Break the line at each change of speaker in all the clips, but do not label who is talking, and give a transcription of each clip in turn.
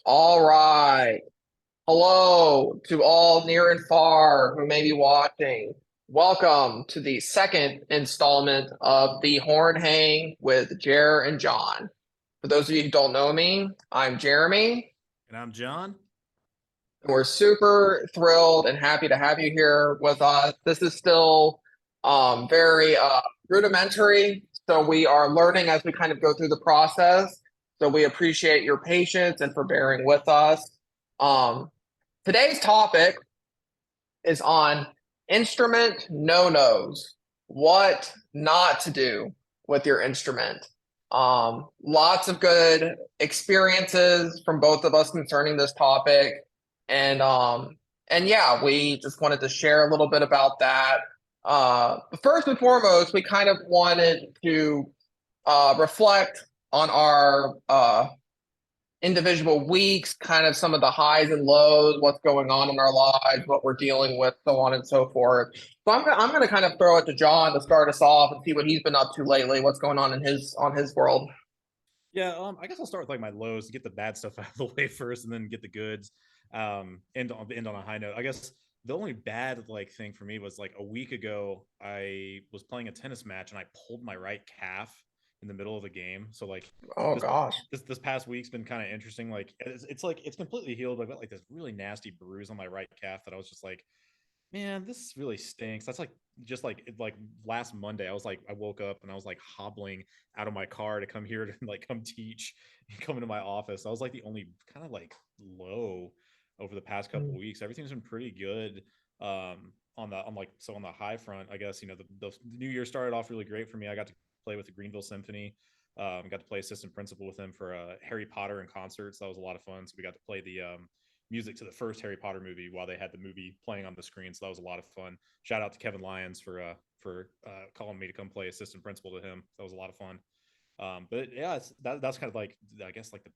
All right. Hello to all near and far who may be watching. Welcome to the second installment of the Horn Hang with Jer and Jon. For those of you who don't know me, I'm Jeremy,
And I'm John.
and we're super thrilled and happy to have you here with us. This is still very rudimentary, so we are learning as we kind of go through the process. So we appreciate your patience and for bearing with us. Um, Today's topic is on instrument no-nos, what not to do with your instrument. Lots of good experiences from both of us concerning this topic. And yeah, we just wanted to share a little bit about that. First and foremost, we kind of wanted to reflect on our individual weeks, kind of some of the highs and lows, what's going on in our lives, what we're dealing with, so on and so forth. So I'm gonna kind of throw it to John to start us off and see what he's been up to lately, what's going on in his world.
Yeah, I guess I'll start with like my lows to get the bad stuff out of the way first, and then get the goods. End on a high note. I guess the only bad like thing for me was like a week ago, I was playing a tennis match and I pulled my right calf in the middle of the game. So like
Oh
this
gosh.
this past week's been kind of interesting. Like it's like it's completely healed. I've got like this really nasty bruise on my right calf that I was just like, man, this really stinks. That's like just like last Monday, I woke up and I was like hobbling out of my car to come here to like come teach and come into my office. I was like the only kind of like low over the past couple of weeks. Everything's been pretty good. On the high front, I guess, the new year started off really great for me. I got to play with the Greenville Symphony. Got to play assistant principal with them for Harry Potter in concerts. That was a lot of fun. So we got to play the music to the first Harry Potter movie while they had the movie playing on the screen. So that was a lot of fun. Shout out to Kevin Lyons for calling me to come play assistant principal to him. That was a lot of fun. But yeah, that's kind of like, I guess, like the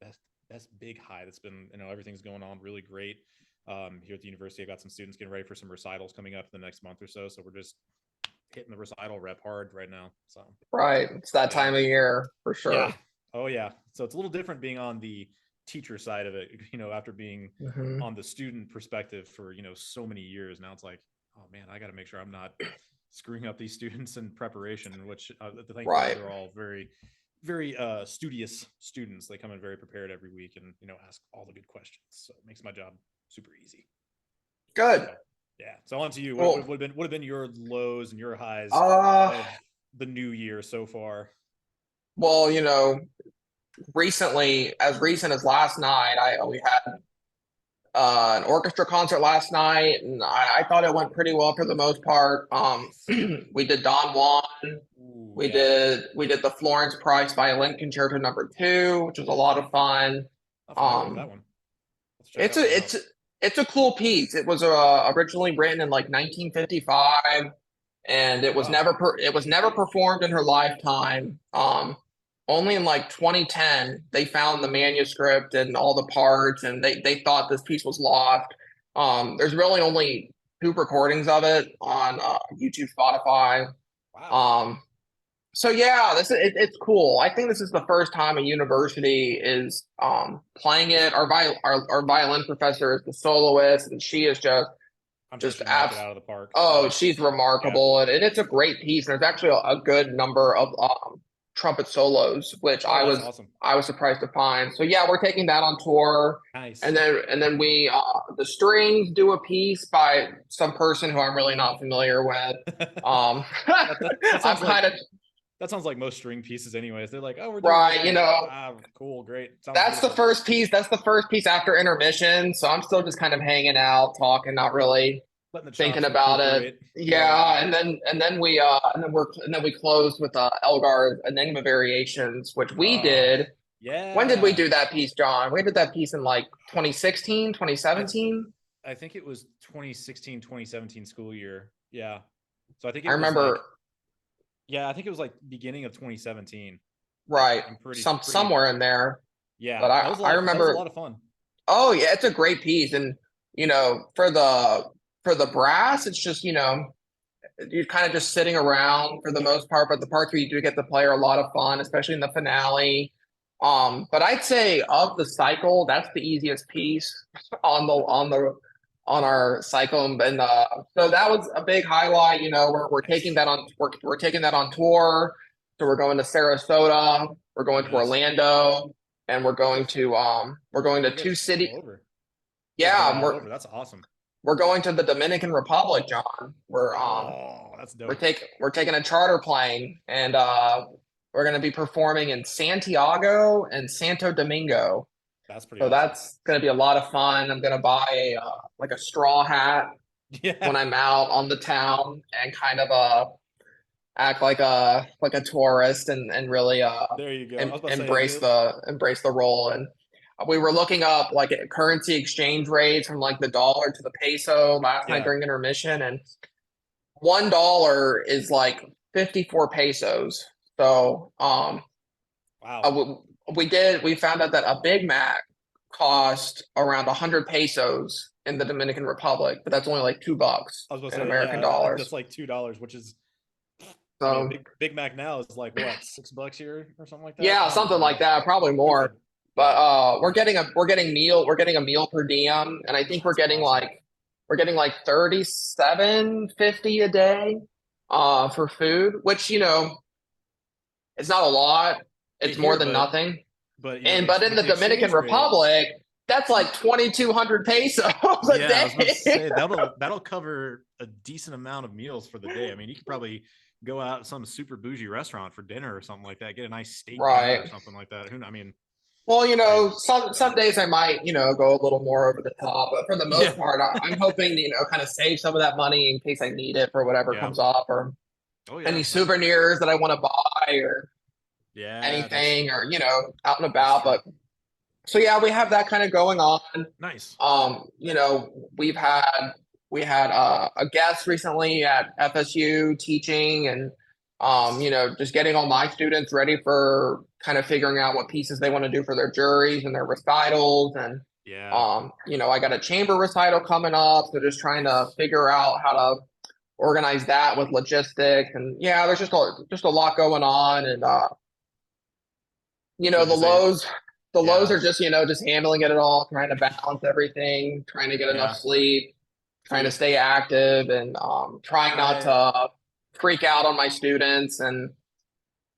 best big high that's been, everything's going on really great. Here at the university, I got some students getting ready for some recitals coming up in the next month or so. So we're just hitting the recital rep hard right now. So
Right. It's that
yeah,
time of year for
yeah,
sure.
oh yeah. So it's a little different being on the teacher side of it, after being
Hmm.
on the student perspective for so many years. Now it's like, oh man, I got to make sure I'm not screwing up these students in preparation, which thankfully
Right.
they're all very very studious students. They come in very prepared every week and ask all the good questions, so it makes my job super easy.
Good.
So yeah, so on to you. What
Well,
would have been your lows and your highs
uh,
of the new year so far?
well, recently, as recent as last night, I we had an orchestra concert last night, and I thought it went pretty well for the most part.
Nice.
We did Don Juan.
Ooh,
We
yeah.
did the Florence Price Violin Concerto Number 2, which was a lot of fun.
Not familiar with that
Um,
one. Let's check it
it's
out
a
right now.
it's a cool piece. It was originally written in like 1955, and
Oh wow.
it was never performed in her lifetime. Only in like 2010 they found the manuscript and all the parts, and they thought this piece was lost. There's really only two recordings of it on YouTube, Spotify.
Wow.
Um, so yeah, it's cool. I think this is the first time a university is playing it. Our violin professor is the soloist, and she is
I'm sure
just
she knocked it
abs.
out of the park.
Oh,
Yeah.
she's
Yeah.
remarkable, and it's a great piece. And there's actually a good number of trumpet solos, which
Oh, that's awesome.
I was surprised to find. So yeah, we're taking that on tour,
Nice.
and then we the strings do a piece by some person who I'm really not familiar with.
That
I'm
sounds like
kind of
most string pieces anyways. They're like, "Oh, we're doing this
right,
piece." Ah, cool, great. Sounds
that's the
beautiful.
first piece. That's the first piece after intermission. So I'm still just kind of hanging out, talking, not really
Letting the
thinking
chops
about it.
recuperate. Yeah.
Yeah, and then we closed with Elgar's Enigma Variations, which we
Oh,
did. When did we
yeah.
do that piece, John? We did that piece in like 2016,
I
2017.
I think it was 2016, 2017 school year. Yeah. So I think
I
it was
remember
like, yeah, I think it was like beginning of 2017.
right,
I'm pretty
somewhere in there. But
Yeah, that was a
I
lot of that was a
remember
lot of fun.
oh yeah, it's a great piece. And for the brass, it's just, you're kind of just sitting around for the most part, but the parts where you do get to play are a lot of fun, especially in the finale. But I'd say of the cycle, that's the easiest piece on our cycle. And so that was a big highlight. We're taking
Nice.
that on we're taking that on tour. So we're going to Sarasota, we're
Oh,
going to
nice.
Orlando, and we're going to
You
two
guys going
city.
all over. You guys are going
Yeah,
all over. That's awesome.
we're going to the Dominican Republic, John.
Oh, that's dope.
We're taking a charter plane, and we're going to be performing in Santiago and Santo Domingo.
That's pretty
So
awesome.
that's going to be a lot of fun. I'm going to buy like a straw hat
Yeah.
when I'm out on the town and kind of act like a tourist and really
There you go. I was about to say,
embrace the role. And we were looking up like currency exchange rates from like the dollar to the peso last night
yeah.
during intermission, and $1 is like 54 pesos. So
Wow.
we found out that a Big Mac cost around 100 pesos in the Dominican Republic, but that's only like $2
I was about to
in
say,
American
yeah, that's
dollars.
like $2, which is, I mean, a
So
Big Mac now is like what, $6 here or something like that?
yeah,
I don't
something
even
like
know.
that, probably more.
Stupid.
But
Yeah.
we're getting a meal per diem, and I think
That's awesome.
we're getting like 37.50 a day for food, which it's not a lot.
Hey,
It's more
here,
than nothing.
but
And but in
with
the
the
Dominican
exchange rate,
Republic, that's like 2,200 pesos a
yeah, I was about to
day.
say that'll cover a decent amount of meals for the day. I mean, you could probably go out to some super bougie restaurant for dinner or something like that, get a nice steak dinner or
Right.
something like that. Who, I mean,
Well,
crazy.
some
So
days I might, go a little more over the top, but for the most
yeah,
part, I'm hoping to, kind of save some of that money in case I need it for whatever
yeah.
comes up, or
Oh
any
yeah, that's
souvenirs that I want to buy, or
yeah,
anything, or out and
that's
about.
true.
But so yeah, we have that kind of going on.
Nice.
We've had we had a guest recently at FSU teaching, and
Nice.
just getting all my students ready for kind of figuring out what pieces they want to do for their juries and their recitals. And
Yeah.
I got a chamber recital coming up, so just trying to
Nice.
figure out how to organize that with logistics. And yeah, there's just a lot going on. And
So would you say,
the lows
yeah,
are just just handling it all, trying to balance everything, trying to get enough
yeah.
sleep,
So
trying to stay active, and trying not
I
to freak out on my students. And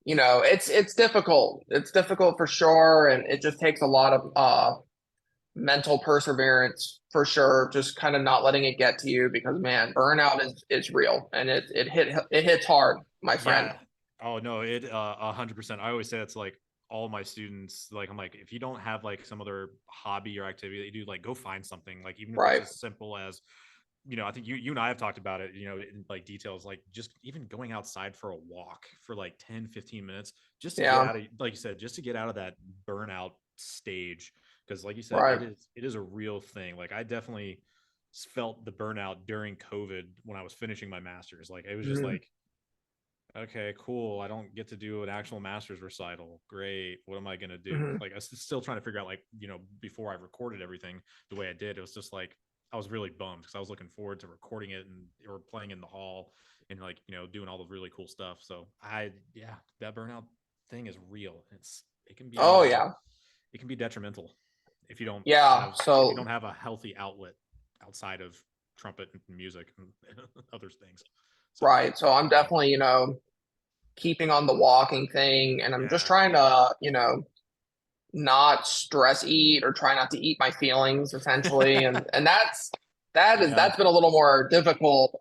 it's difficult. It's difficult for sure, and it just takes a lot of mental perseverance for sure. Just kind of not letting it get to you, because man, burnout is real, and it hits hard, my friend.
yeah. Oh no, it 100%. I always say that's like all my students. Like I'm like, if you don't have like some other hobby or activity that you do, like go find something. Like even if it's
Right.
as simple as, I think you and I have talked about it, in like details, like just even going outside for a walk for like 10, 15 minutes, just to get
Yeah.
out of, like you said, just to get out of that burnout stage. Cause like you said,
Right.
it is a real thing. Like I definitely felt the burnout during COVID when I was finishing my master's. Like it was just
Mhm.
like, okay, cool. I don't get to do an actual master's recital. Great. What am I going to do?
Mhm.
Like, I was still trying to figure out, like, before I recorded everything the way I did, it was just like, I was really bummed because I was looking forward to recording it and or playing in the hall and like, doing all the really cool stuff. So yeah, that burnout thing is real.
Oh yeah.
It can be detrimental if you don't
Yeah.
have a healthy outlet outside of trumpet and music and other things. So,
Right. So I'm
yeah,
definitely, keeping on the walking thing, and I'm just
yeah,
trying to, not stress eat, or try not to eat my feelings essentially. And
yeah.
that's been a little more difficult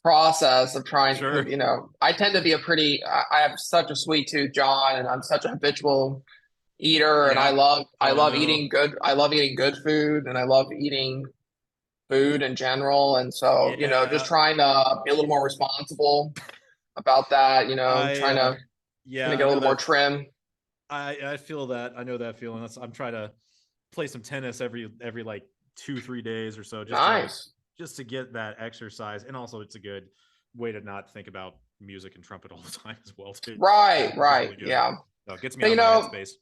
process of trying,
Sure.
because I tend to be I have such a sweet tooth, John, and I'm such a habitual eater, and
Yeah.
I
Oh
love
no.
eating good, I love eating good food, and I love eating food in general. And so, just
Yeah.
trying to be a little more responsible about that,
I
trying to
yeah,
get
I
a
know
little more
that
trim.
I feel that. I know that feeling. I'm trying to play some tennis every like 2, 3 days or so
Nice.
just to get that exercise. And also it's a good way to not think about music and trumpet all the time as well too,
Right,
which is
right.
really good.
Yeah.
So it gets me
So,
out of my headspace.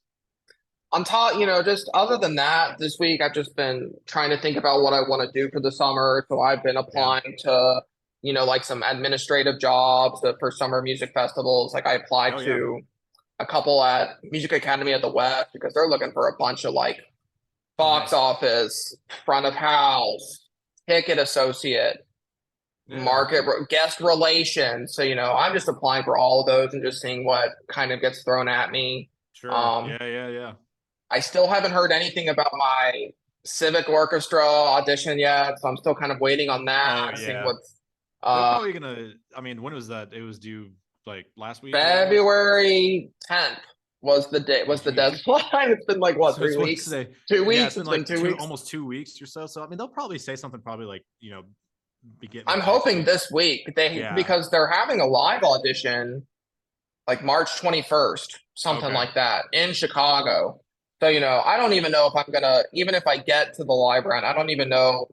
on top, just other than that, this week I've just been trying to think about what I want to do for the summer. So I've been
Yeah.
applying to, like some administrative jobs for summer music festivals. Like I applied
Oh yeah.
to a couple at Music Academy of the West because they're looking for a bunch of like
Oh,
box
nice.
office, front of house, ticket associate,
Yeah.
guest relations. So, I'm just applying for all of those and just seeing what kind of gets thrown at me.
Sure.
Um,
Yeah. Yeah. Yeah.
I still haven't heard anything about my civic orchestra audition yet, so I'm still kind of waiting on
Oh,
that, seeing
yeah.
what's
They're
uh
probably gonna. I mean, when was that? It was due like last week or whatever it was.
February 10th
Oh,
was the
geez.
deadline. It's been like what,
So
three
it's what's
weeks?
today?
Two
Yeah,
weeks?
it's been
It's been
like
two weeks.
almost 2 weeks or so. So I mean, they'll probably say something, probably like be getting
I'm
it next
hoping
week.
this week
Yeah.
because they're having a live audition like March 21st, something
Okay.
like that in Chicago. So, I don't even know if I'm gonna, even if I get to the live round, I don't even know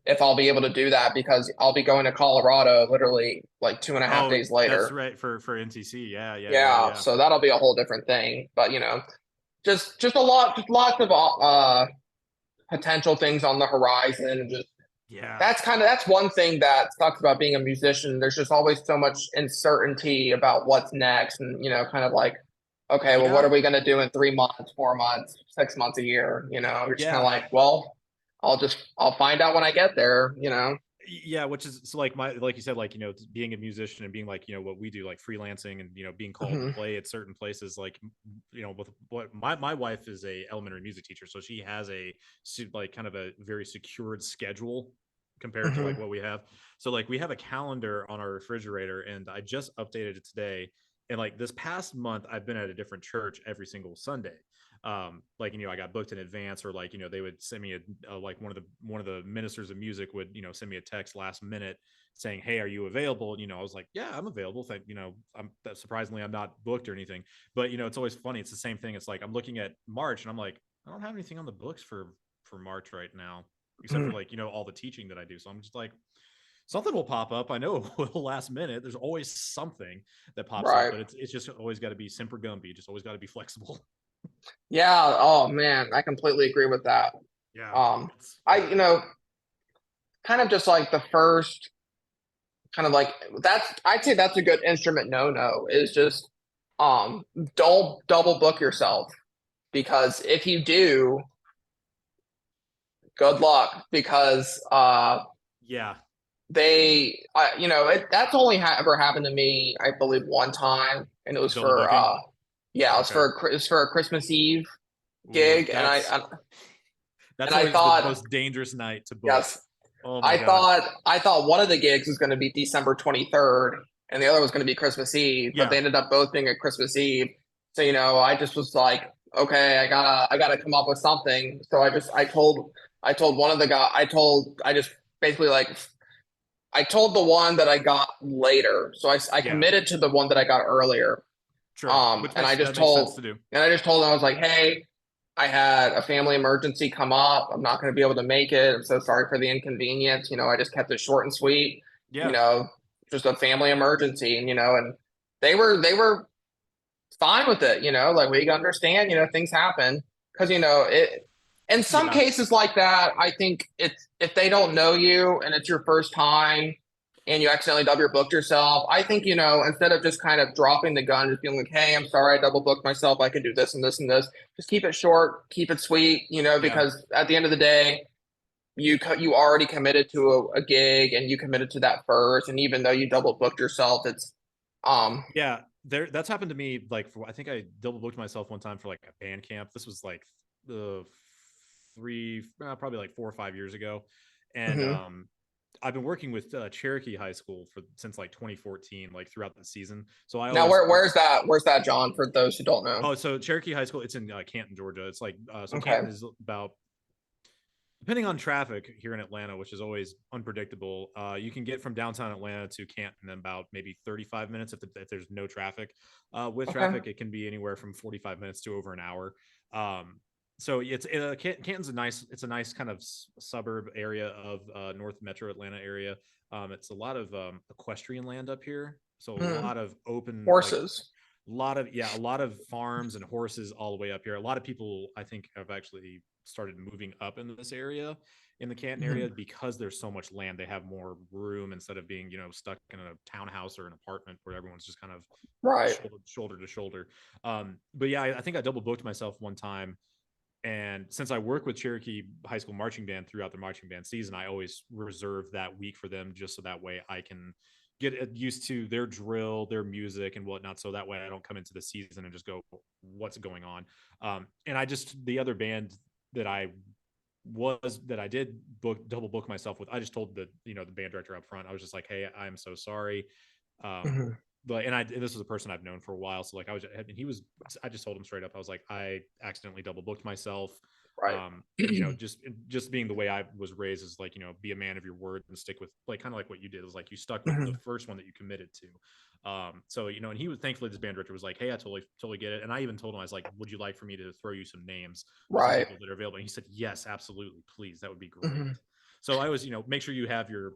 if I'll be able to do that because I'll be going to Colorado literally like 2.5 days
That's
later.
right for NTC. Yeah. Yeah. Yeah.
Yeah,
Yeah.
so that'll be a whole different thing. But just a lot, just lots of potential things on the horizon. And just
Yeah.
that's one thing that sucks about being a musician. There's just always so much uncertainty about what's next, and kind of like, okay, well, what
Yeah.
are we gonna do in 3 months, 4 months, 6 months, a year? You're just kind of
Yeah.
like, well, I'll find out when I get there.
Yeah, which is so like like you said, like being a musician and being like what we do, like freelancing and being called to
Hmm.
play at certain places, like with what my wife is a elementary music teacher, so she has like kind of a very secured schedule compared to like
Hmm.
what we have. So like we have a calendar on our refrigerator, and I just updated it today. And like this past month, I've been at a different church every single Sunday. Like I got booked in advance, or like they would send me like one of the ministers of music would send me a text last minute saying, hey, are you available? I was like, yeah, I'm available. Thank I'm surprisingly I'm not booked or anything. But it's always funny, it's the same thing. It's like I'm looking at March and I'm like, I don't have anything on the books for March right now, except for like all the teaching that I do. So I'm just like, something will pop up. I know it will last minute. There's always something that pops up,
Right.
but it's just always got to be simper Gumby. Just always got to be flexible.
Yeah. Oh man, I completely agree with that.
Yeah,
Um,
it's
I, kind of just like the first kind of like I'd say that's a good instrument no is just um don't double book yourself because if you do, good luck because
yeah.
that's only ever happened to me, I believe, one time, and it was
Double
for
booking.
yeah,
Okay.
it was for a Christmas Eve
Ooh,
gig, and
that's
I
always the
thought,
most dangerous night to book.
yes,
Oh my god.
I thought one of the gigs was going to be December 23rd and the other was going to be Christmas Eve, but
Yeah.
they ended up both being at Christmas Eve. So, I just was like, okay, I gotta come up with something. So I told one of the guy, I just basically like, I told the one that I got later. So I
Yeah.
committed to the one that I got earlier.
Sure. Which
And
makes that makes sense to do.
I just told him, I was like, hey, I had a family emergency come up. I'm not going to be able to make it. I'm so sorry for the inconvenience. I just kept it short and sweet. You
Yeah.
know, just a family emergency, and they were fine with it. Like we understand. Things happen because it. In some
Yeah.
cases like that, I think it's if they don't know you and it's your first time and you accidentally double booked yourself, I think, instead of just kind of dropping the gun, just being like, hey, I'm sorry, I double booked myself. I can do this and this and this. Just keep it short, keep it sweet,
Yeah.
because at the end of the day, you already committed to a gig and you committed to that first. And even though you double booked yourself, it's
Yeah. That's happened to me like I think I double booked myself one time for like a band camp. This was like the probably like 4 or 5 years ago. And
mhm.
I've been working with Cherokee High School since like 2014, like throughout the season. So I
Now
always
where's that, John, for those who don't know?
oh, so Cherokee High School, it's in Canton, Georgia. It's like so
Okay.
Canton is about, depending on traffic here in Atlanta, which is always unpredictable. You can get from downtown Atlanta to Canton in about maybe 35 minutes if there's no traffic. With
Okay.
traffic, it can be anywhere from 45 minutes to over an hour. So Canton's a nice kind of suburb area of North Metro Atlanta area. It's a lot of equestrian land up here, so a
Hmm.
lot of open like
Horses.
a lot of farms and horses all the way up here. A lot of people I think have actually started moving up into this area in the Canton area
Mhm.
because there's so much land. They have more room instead of being, stuck in a townhouse or an apartment where everyone's just kind of
Right.
shoulder to shoulder. But yeah, I think I double booked myself one time. And since I work with Cherokee High School Marching Band throughout the marching band season, I always reserve that week for them just so that way I can get used to their drill, their music, and whatnot. So that way I don't come into the season and just go, what's going on? And I just, the other band that I did double book myself with, I just told the band director up front, I was just like, hey, I'm so sorry. Um,
Mhm.
but and this was a person I've known for a while, so like I just told him straight up, I was like, I accidentally double booked myself.
Right.
Just being the way I was raised is like, be a man of your word and stick with, like, kind of like what you did, is like you stuck with the
Mhm.
first one that you committed to. So and he was, thankfully this band director was like, hey, I totally get it. And I even told him, I was like, would you like for me to throw you some names of some
Right.
people that are available? And he said, yes, absolutely, please, that would be great.
Mhm.
So I was, make sure you have your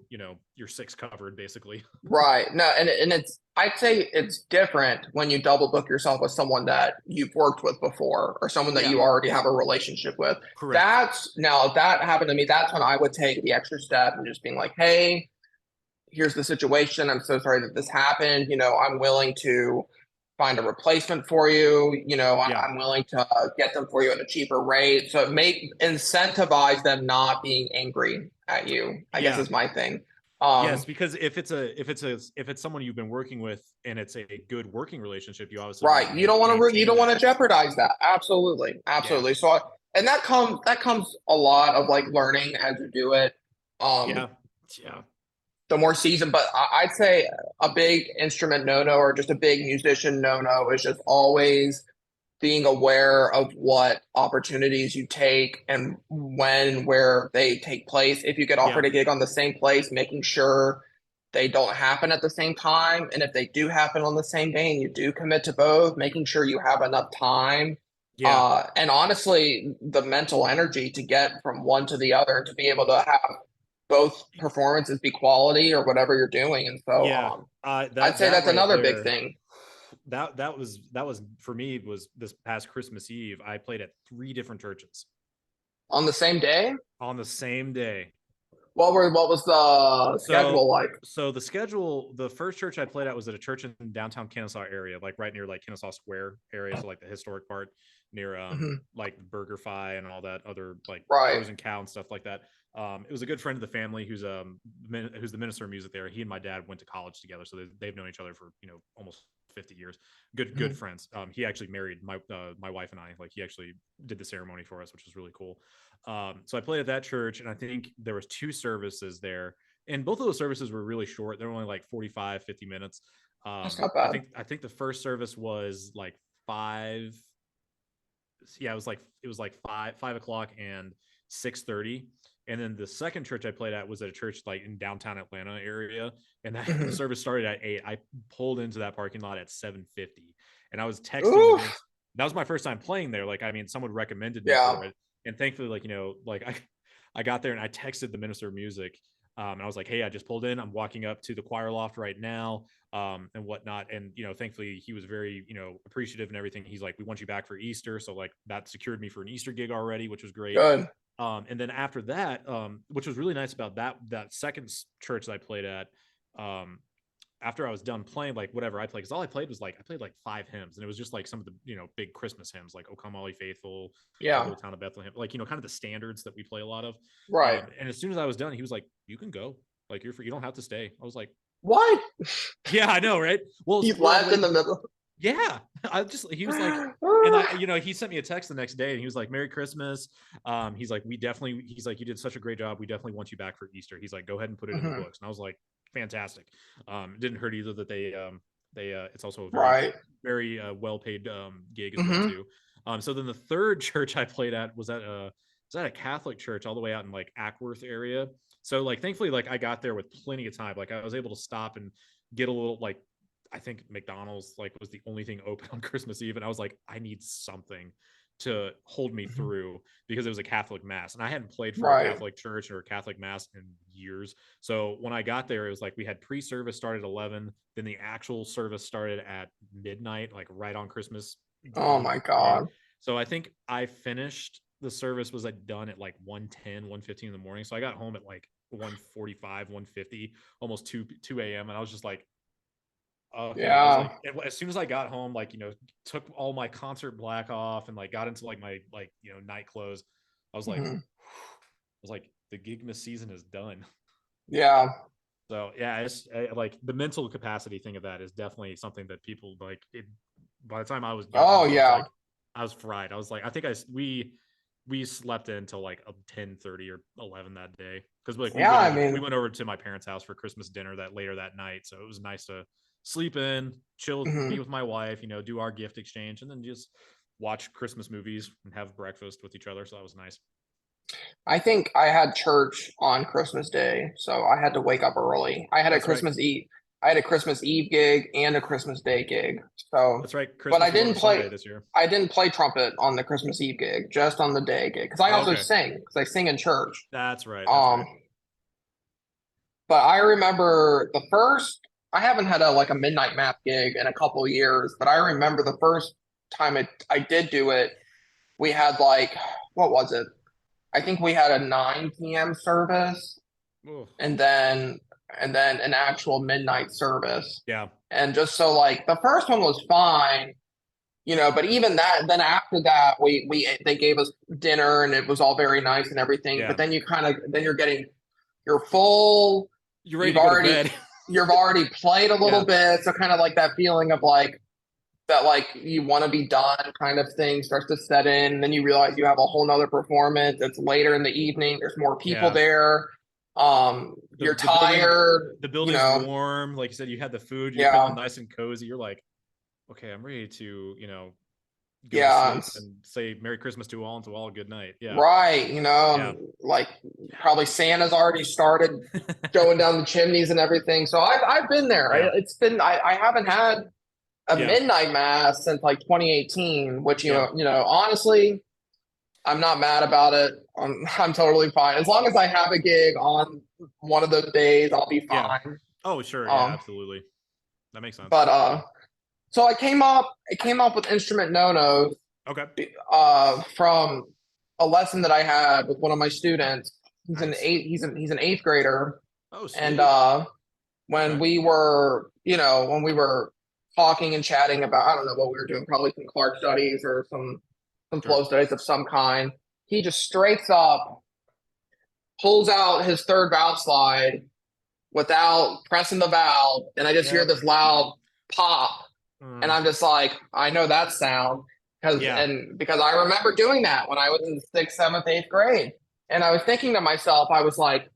six covered, basically.
Right. No, and it's I'd say it's different when you double book yourself with someone that you've worked with before or someone that
Yeah,
you already have a relationship with.
correct.
That's now if that happened to me, that's when I would take the extra step and just being like, hey, here's the situation. I'm so sorry that this happened. I'm willing to find a replacement for you.
Yeah.
I'm willing to get them for you at a cheaper rate. So it may incentivize them not being angry at you, I guess
Yeah.
is my thing.
Yes,
Um,
because if it's someone you've been working with and it's a good working relationship, you obviously want
right.
to
You don't want to you
maintain
don't want to
that.
jeopardize that. Absolutely.
Yeah.
Absolutely. So and that comes a lot of like learning as you do it. Um,
Yeah. Yeah.
the more seasoned, but I'd say a big instrument no-no or just a big musician no-no is just always being aware of what opportunities you take and when and where they take place. If you get
Yeah.
offered a gig on the same place, making sure they don't happen at the same time. And if they do happen on the same day and you do commit to both, making sure you have enough time.
Yeah.
And honestly, the mental energy to get from one to the other to be able to have both performances be quality or whatever you're doing. And so
Yeah.
I'd
That
say
that
that's
right
another big
there,
thing.
that was for me, was this past Christmas Eve. I played at three different churches
On the same day,
on the same day.
what was the
So
schedule like?
the schedule, the first church I played at was at a church in downtown Kennesaw area, like right near like Kennesaw Square area, so like the historic part near
Mhm.
like BurgerFi and all that other like
Right.
Frozen Cow and stuff like that. It was a good friend of the family who's the minister of music there. He and my dad went to college together, so they've known each other for almost 50 years. Good
Mhm.
friends. He actually married my wife and I. Like, he actually did the ceremony for us, which was really cool. So I played at that church, and I think there was two services there, and both of those services were really short. They were only like 45, 50 minutes.
That's not
I
bad.
think I think the first service was like five. Yeah, it was like five o'clock and 6:30. And then the second church I played at was at a church like in downtown Atlanta area, and the
Mhm.
service started at 8. I pulled into that parking lot at 7:50, and I was texting the
Oof.
minister. That was my first time playing there. Like, I mean, someone recommended me
Yeah.
for it, and thankfully, like, like I got there and I texted the minister of music. And I was like, hey, I just pulled in. I'm walking up to the choir loft right now, and whatnot. And, thankfully he was very, appreciative and everything. He's like, we want you back for Easter. So like that secured me for an Easter gig already, which was great.
Good.
And then after that, which was really nice about that second church that I played at, um, after I was done playing, like, whatever I played, because all I played was like, I played like 5 hymns, and it was just like some of the big Christmas hymns, like "O Come All Ye Faithful," "O
Yeah.
Little Town of Bethlehem," like, kind of the standards that we play a lot of.
Right.
And as soon as I was done, he was like, "You can go. Like, you're free. You don't have to stay." I was like,
What?
"Yeah, I know, right?"
He
Well,
left in
like,
the middle.
yeah, he was like, and he sent me a text the next day, and he was like, "Merry Christmas." He's like, "You did such a great job. We definitely want you back for Easter." He's like, "Go ahead and put it in the
Mhm.
books." And I was like, "Fantastic." It didn't hurt either that it's also a very,
Right.
very well paid gig as well
Hmm.
too. So then the third church I played at was at a Catholic church all the way out in like Ackworth area. So like, thankfully, like, I got there with plenty of time. Like, I was able to stop and get a little, like, I think McDonald's like was the only thing open on Christmas Eve, and I was like, I need something to hold me through because it was a Catholic mass, and I hadn't played for a
Right.
Catholic church or a Catholic mass in years. So when I got there, it was like we had pre-service started at 11, then the actual service started at midnight, like right on Christmas
Oh
Eve
my
day.
God.
So I think I finished the service was like done at like 1:10, 1:15 in the morning. So I got home at like 1:45, 1:50, almost 2 a.m. And I was just like, okay. I was
Yeah.
like, as soon as I got home, like, took all my concert black off and like got into like my like, night clothes. I was like,
Mhm.
the Gigmas season is done.
Yeah.
So yeah, it's like the mental capacity thing of that is definitely something that people like. By the time I was done,
Oh
I was
yeah.
I was fried. I was like, I think we slept in until like 10:30 or 11 that day because like
Yeah. I
we
mean,
went over to my parents' house for Christmas dinner that later that night. So it was nice to sleep in, chill, be
mhm.
with my wife, do our gift exchange, and then just watch Christmas movies and have breakfast with each other. So that was nice.
I think I had church on Christmas Day, so I had to wake up early. I had a
That's right.
Christmas Eve. I had a Christmas Eve gig and a Christmas Day gig. So,
That's right.
but
Christmas was on a Sunday this year.
I didn't play trumpet on the Christmas Eve gig, just on the day gig. Because I
Oh,
also
okay.
sing, because I sing in church.
That's right. That's
Um,
right.
but I remember the first. I haven't had a midnight mass gig in a couple of years, but I remember the first time I did do it. We had what was it? I think we had a 9 p.m. service
Ooh.
and then an actual midnight service.
Yeah.
And just so the first one was fine, but even that, then after that, we they gave us dinner and it was all very nice and everything. But
Yeah.
then you're getting you're full.
You're ready
You've
to go to
already
bed.
you've already played a little
Yeah.
bit, so kind of like that feeling of that you want to be done kind of thing starts to set in. And then you realize you have a whole nother performance. It's later in the evening. There's more people
Yeah.
there.
The
You're
the building
tired.
the building's warm. Like you said, you had the food, you're feeling
Yeah,
nice and cozy. You're like, okay, I'm ready to, go to
yeah,
sleep and say Merry Christmas to all and to all good night. Yeah.
right.
Yeah.
Like probably Santa's already started going down the chimneys and everything. So I've been there.
Yeah.
It's been I haven't had a
Yeah.
midnight mass since 2018, which
Yeah.
honestly, I'm not mad about it. I'm totally fine as long as I have a gig on one of those days. I'll be
Yeah.
fine.
Oh, sure. Yeah,
Um,
absolutely. That makes sense.
but so I came up with instrument no nos
Okay.
from a lesson that I had with one of my students. He's an
Nice.
eight. He's an eighth grader,
Oh,
and
sweet.
when
Okay.
we were talking and chatting about I don't know what we were doing, probably some Clark studies or some
Sure.
flow studies of some kind. He just straights up pulls out his third valve slide without pressing the valve, and I just hear
Yep.
this loud pop, and
Mm,
I'm just like, I know that sound
yeah.
because I remember doing that when I was in sixth, seventh, eighth grade, and I was thinking to myself, I was like,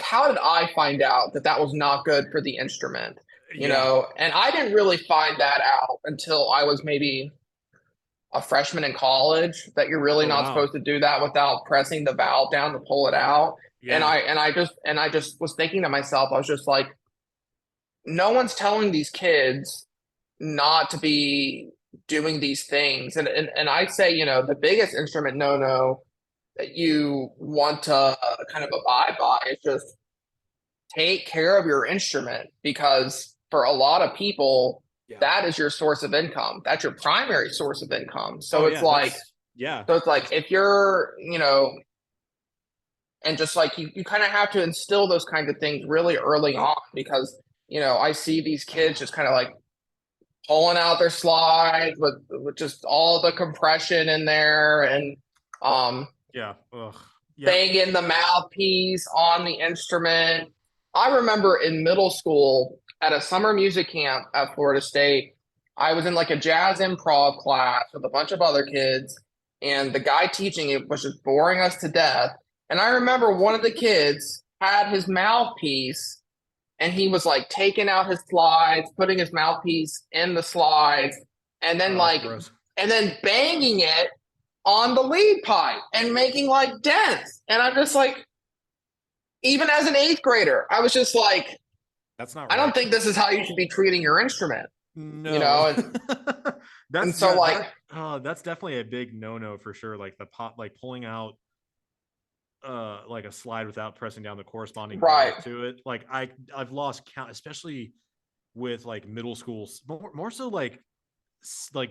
how did I find out that that was not good for the instrument?
Yeah.
And I didn't really find that out until I was maybe a freshman in college that you're really
Oh,
not
wow.
supposed to do that without pressing the valve down to pull it out. And
Yeah.
I just was thinking to myself, I was just like, no one's telling these kids not to be doing these things. And I say, the biggest instrument no that you want to kind of abide by is just take care of your instrument because for a lot of people,
Yeah.
that is your source of income. That's your primary source of income.
Oh, yeah. Yeah.
So it's like
That's,
if you're, and just like you kind of have to instill those kinds of things really early on because, I see these kids just kind of like pulling out their slides with just all the compression in there and
yeah. Ugh. Yep.
banging the mouthpiece on the instrument. I remember in middle school at a summer music camp at Florida State, I was in like a jazz improv class with a bunch of other kids, and the guy teaching it was just boring us to death. And I remember one of the kids had his mouthpiece and he was like taking out his slides, putting his mouthpiece in the slides, and then
Oh, that's gross.
banging it on the lead pipe and making like dents. And I'm just like, even as an eighth grader, I was just like,
That's not
I don't
right.
think this is how you should be treating your instrument.
No.
and
That's
so
yeah,
like,
that's definitely a big no-no for sure. Like the pop, like pulling out like a slide without pressing down the corresponding
right.
valve to it. Like I've lost count, especially with like middle schools, more so like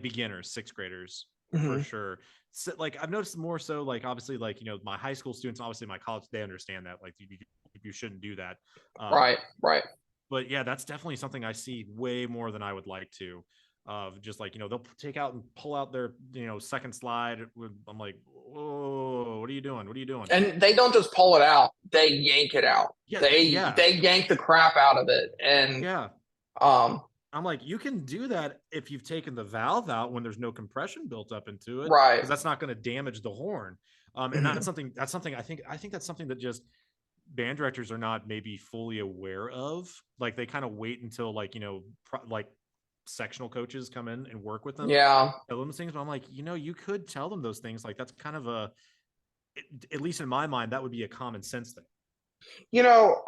beginners, sixth graders for
Mhm.
sure. So, like I've noticed more so like obviously like my high school students, obviously my college, they understand that like you shouldn't do that.
Right, right.
But yeah, that's definitely something I see way more than I would like to. Of just like they'll take out and pull out their second slide. I'm like, whoa, what are you doing? What are you doing?
And they don't just pull it out; they yank it out.
Yeah,
They yank the crap out of it, and
yeah.
um,
I'm like, you can do that if you've taken the valve out when there's no compression built up into it,
right.
because that's not going to damage the horn. And
Mhm.
that's something I think that's something that just band directors are not maybe fully aware of. Like they kind of wait until like like sectional coaches come in and work with them,
Yeah.
tell them things. But I'm like, you could tell them those things. Like that's kind of at least in my mind, that would be a common sense thing.
You know,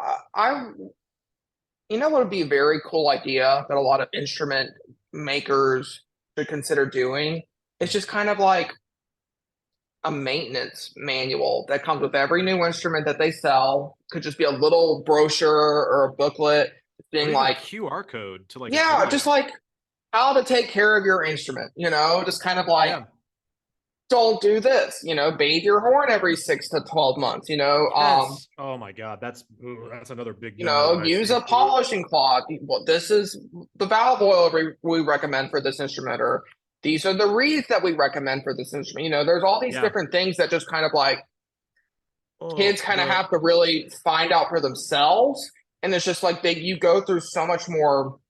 what would be a very cool idea that a lot of instrument makers should consider doing? It's
Mhm.
just kind of like a maintenance manual that comes with every new instrument that they sell. Could just be a little brochure or a booklet
Or
being
even a
like,
QR code to like a
yeah, just
video.
like how to take care of your instrument, just kind of like,
Yeah.
don't do this, bathe your horn every 6 to 12 months,
Yes. Oh my God. That's another big no-no that I
use
see.
a polishing cloth. Well, this is the valve oil we recommend for this instrument, or these are the wreaths that we recommend for this instrument. There's all these
Yeah.
different things that just kind of like kids
Oh,
kind of have to really find out for themselves. And it's just like you go through so much more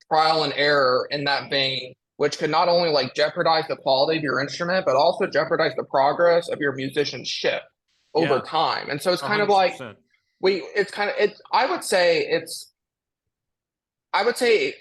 trial and error in that vein, which could not only like jeopardize the quality of your instrument, but also jeopardize the progress of your musicianship over
yeah,
time. And so it's kind of like
100%.
it's kind of it's I would say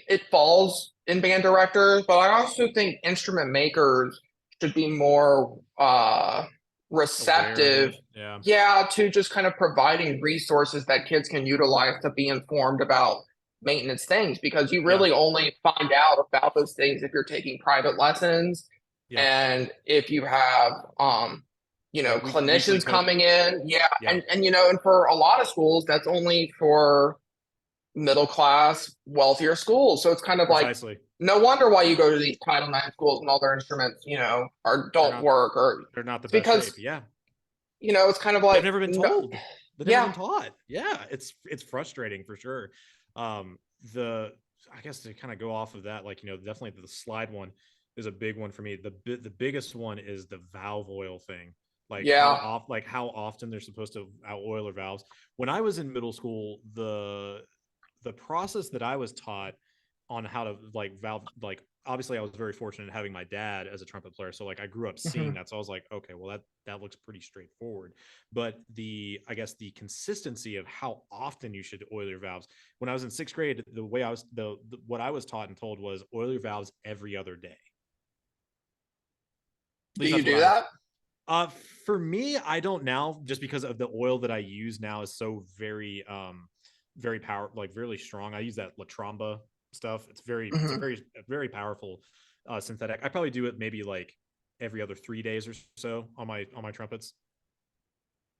it falls in band directors, but I also think instrument makers should be more
Aware of
receptive,
it. Yeah.
yeah, to just kind of providing resources that kids can utilize to be informed about maintenance things, because you
Yeah.
really only find out about those things if you're taking private lessons
Yep.
and if you have
Like weekly
clinicians
coach.
coming in. Yeah,
Yeah.
and and for a lot of schools that's only for middle class, wealthier schools. So it's kind of like
Precisely.
no wonder why you go to these Title IX schools and all their instruments, are
They're
don't
not
work, or
they're not the
it's
best shape.
because
Yeah.
it's kind of
They've
like
never been
no,
told. They've never been
yeah.
taught. Yeah, it's frustrating for sure. The I guess to kind of go off of that, like definitely the slide one is a big one for me. The biggest one is the valve oil thing.
Yeah.
Like how often they're supposed to out oil their valves. When I was in middle school, the process that I was taught on how to like valve, like obviously I was very fortunate in having my dad as a trumpet player, so like I grew up seeing
Mhm.
that, so I was like, okay, well that looks pretty straightforward. But I guess the consistency of how often you should oil your valves, when I was in sixth grade, the way I was what I was taught and told was oil your valves every other day. At
Do
least
you
that's what
do
I was.
that?
uh for me, I don't now, just because of the oil that I use now is so very power, like really strong. I use that La Tromba stuff. It's a
Mhm.
very powerful synthetic. I probably do it maybe like every other 3 days or so on my trumpets.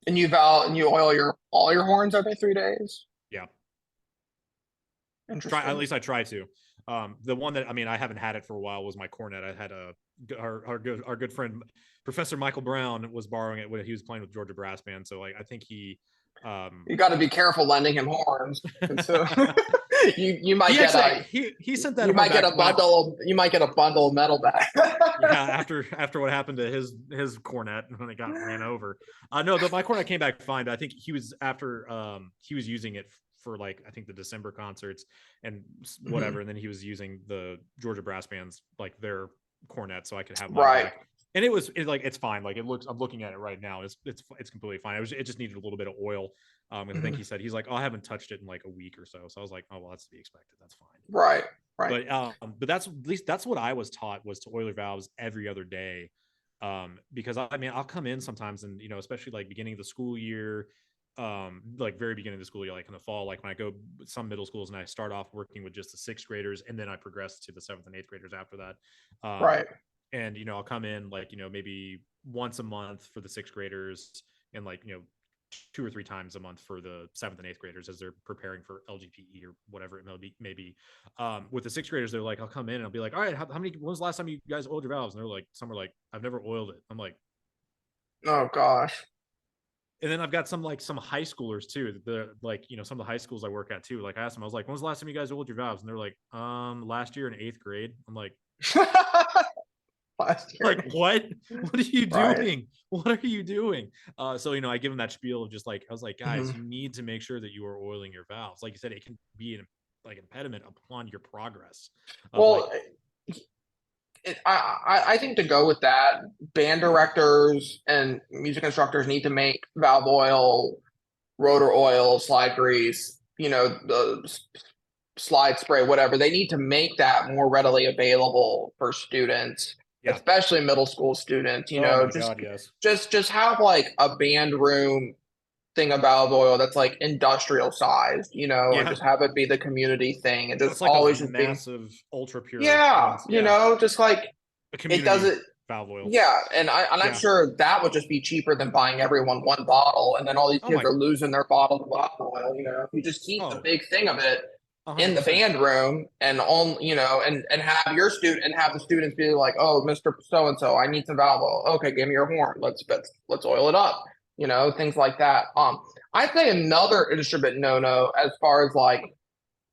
And you oil your all your horns every 3 days?
Yeah. Try, at
Interesting.
least I try to. The one that, I mean, I haven't had it for a while was my cornet. I had our good friend Professor Michael Brown was borrowing it when he was playing with Georgia Brass Band. So like I think he
You got to be careful lending him horns. And so you might
he
get
actually
a
he sent that horn back when I
you might get a bundle of metal back.
yeah, after what happened to his cornet when it got ran over. No, my cornet came back fine. But I think he was after he was using it for like I think the December concerts and whatever,
Mhm.
and then he was using the Georgia Brass Band's like their cornet, so I could have mine
Right.
back. And like it's fine. Like it looks. I'm looking at it right now. It's completely fine. It just needed a little bit of oil. And I think
Mhm.
he's like, oh, I haven't touched it in like a week or so. So I was like, oh well, that's to be expected. That's fine.
Right. Right.
But that's at least that's what I was taught, was to oil your valves every other day. Because I mean I'll come in sometimes and especially like beginning of the school year, like very beginning of the school year, like in the fall, like when I go some middle schools and I start off working with just the sixth graders, and then I progress to the seventh and eighth graders after that.
Right.
And I'll come in like maybe once a month for the sixth graders, and like 2 or 3 times a month for the seventh and eighth graders as they're preparing for LGPE or whatever it may be. With the sixth graders, they're like, I'll come in and I'll be like, all right, how many? When was the last time you guys oiled your valves? And they're like, some are like, I've never oiled it. I'm like,
Oh gosh.
and then I've got some high schoolers too. The like some of the high schools I work at too. Like I asked them, I was like, when was the last time you guys oiled your valves? And they're like, last year in eighth grade. I'm like,
Last year.
like what? What are you
Right.
doing? What are you doing? So I give them that spiel of just like I was like, guys,
Mhm.
you need to make sure that you are oiling your valves. Like you said, it can be an like impediment upon your progress of like,
Well, I think to go with that, band directors and music instructors need to make valve oil, rotor oil, slide grease, the slide spray, whatever. They need to make that more readily available for students,
yeah,
especially middle school students.
oh my
Just
god, yes,
just have like a band room thing of valve oil that's like industrial sized, and
yeah.
just have it be the community thing and just
It's like those
always just be,
massive ultra pure
yeah,
ones. Yeah,
just like
a
it
community
doesn't.
valve oil.
Yeah, and I'm
Yeah.
sure that would just be cheaper than buying everyone one bottle, and then all these
Oh
kids
my.
are losing their bottles of olive oil. If you just keep the
Oh,
big thing of it in the
100%.
band room and on, and have your student and have the students be like, oh, Mr. So and so, I need some valve oil. Okay, give me your horn. Let's oil it up. Things like that. I'd say another instrument no as far as like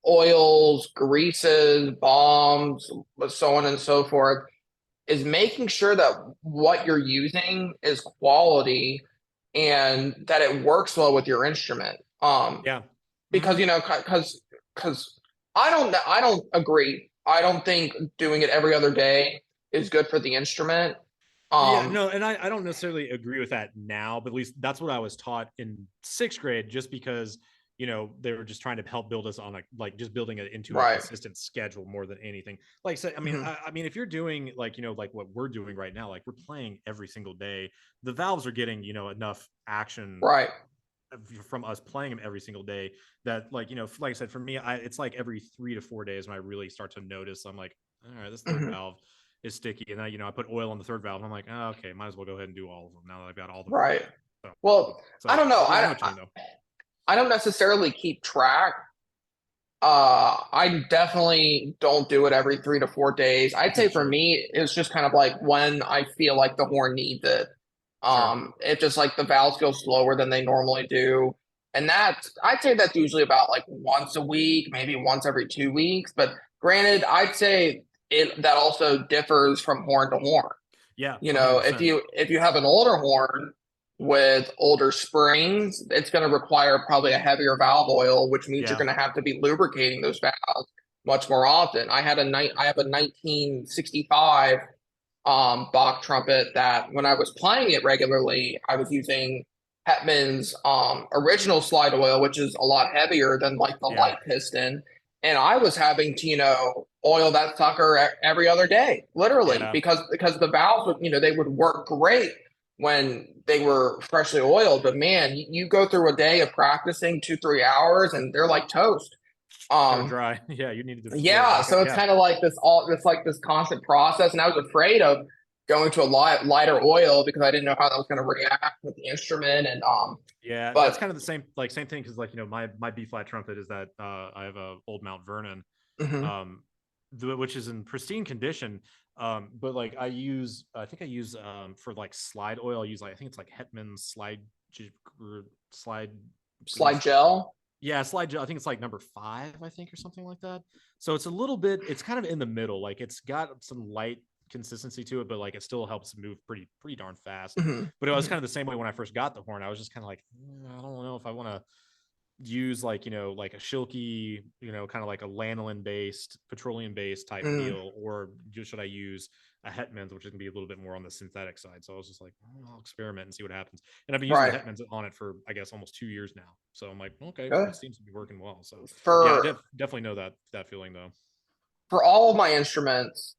oils, greases, bombs, so on and so forth is making sure that what you're using is quality and that it works well with your instrument.
Yeah.
Because
Hmm.
because I don't agree. I don't think doing it every other day is good for the instrument.
Yeah,
Um,
no, and I don't necessarily agree with that now, but at least that's what I was taught in sixth grade, just because they were just trying to help build us on a like just building it into a
right.
consistent schedule more than anything. Like, so I mean,
Mhm.
I mean, if you're doing like like what we're doing right now, like we're playing every single day, the valves are getting enough action
Right.
from us playing them every single day that like like I said, for me, it's like every 3 to 4 days when I really start to notice. I'm like, all right, this third
Mhm.
valve is sticky, and then I put oil on the third valve, and I'm like, oh, okay, might as well go ahead and do all of them now that I've got all the valves.
Right.
So,
Well, I
so
don't know.
yeah, I know what you mean though.
I don't necessarily keep track. I definitely don't do it every 3 to 4 days. I'd say for
Sure,
me, it's just kind of like when I feel like the horn needs it.
sure,
It just like the valves go slower than they normally do. And I'd say that's usually about like once a week, maybe once every 2 weeks. But granted, I'd say that also differs from horn to horn.
yeah, 100%.
If you have an older horn with older springs, it's going to require probably a heavier valve oil, which means you're
Yeah,
going to have to be lubricating those valves much more often. I have a 1965 Bach trumpet that when I was playing it regularly, I was using Hetman's original slide oil, which is a lot heavier than like the
yeah,
light piston. And I was having to, oil that sucker every other day, literally,
yeah.
because the valves would, they would work great when they were freshly oiled. But man, you go through a day of practicing 2, 3 hours and they're like toast.
They're
Um,
dry. Yeah, you needed to oil it
yeah,
back up.
so it's
Yeah,
kind of like it's like this constant process, and I was afraid of going to a lighter oil because I didn't know how that was going to react with the instrument, and
yeah. That's kind
but
of the same thing because like my B flat trumpet is that I have a old Mount Vernon,
mhm.
um, which is in pristine condition. But like I think I use for like slide oil. I use like I think it's like Hetman slide
Slide
grease.
gel.
Yeah, slide gel. I think it's like number 5, I think, or something like that. So it's a little bit. It's kind of in the middle. Like it's got some light consistency to it, but like it still helps move pretty darn fast.
Mhm,
But it was kind
mhm.
of the same way when I first got the horn. I was just kind of like, I don't know if I want to use like like a Shilky, kind of like a lanolin based, petroleum based type
Mm,
deal, or should I use a Hetman's, which can be a little bit more on the synthetic side. So I was just like, I'll experiment and see what happens. And I've been using the
right.
Hetman's on it for I guess almost 2 years now. So I'm like, okay,
Good.
it seems to be working well. So yeah,
For
definitely know that feeling though.
all of my instruments,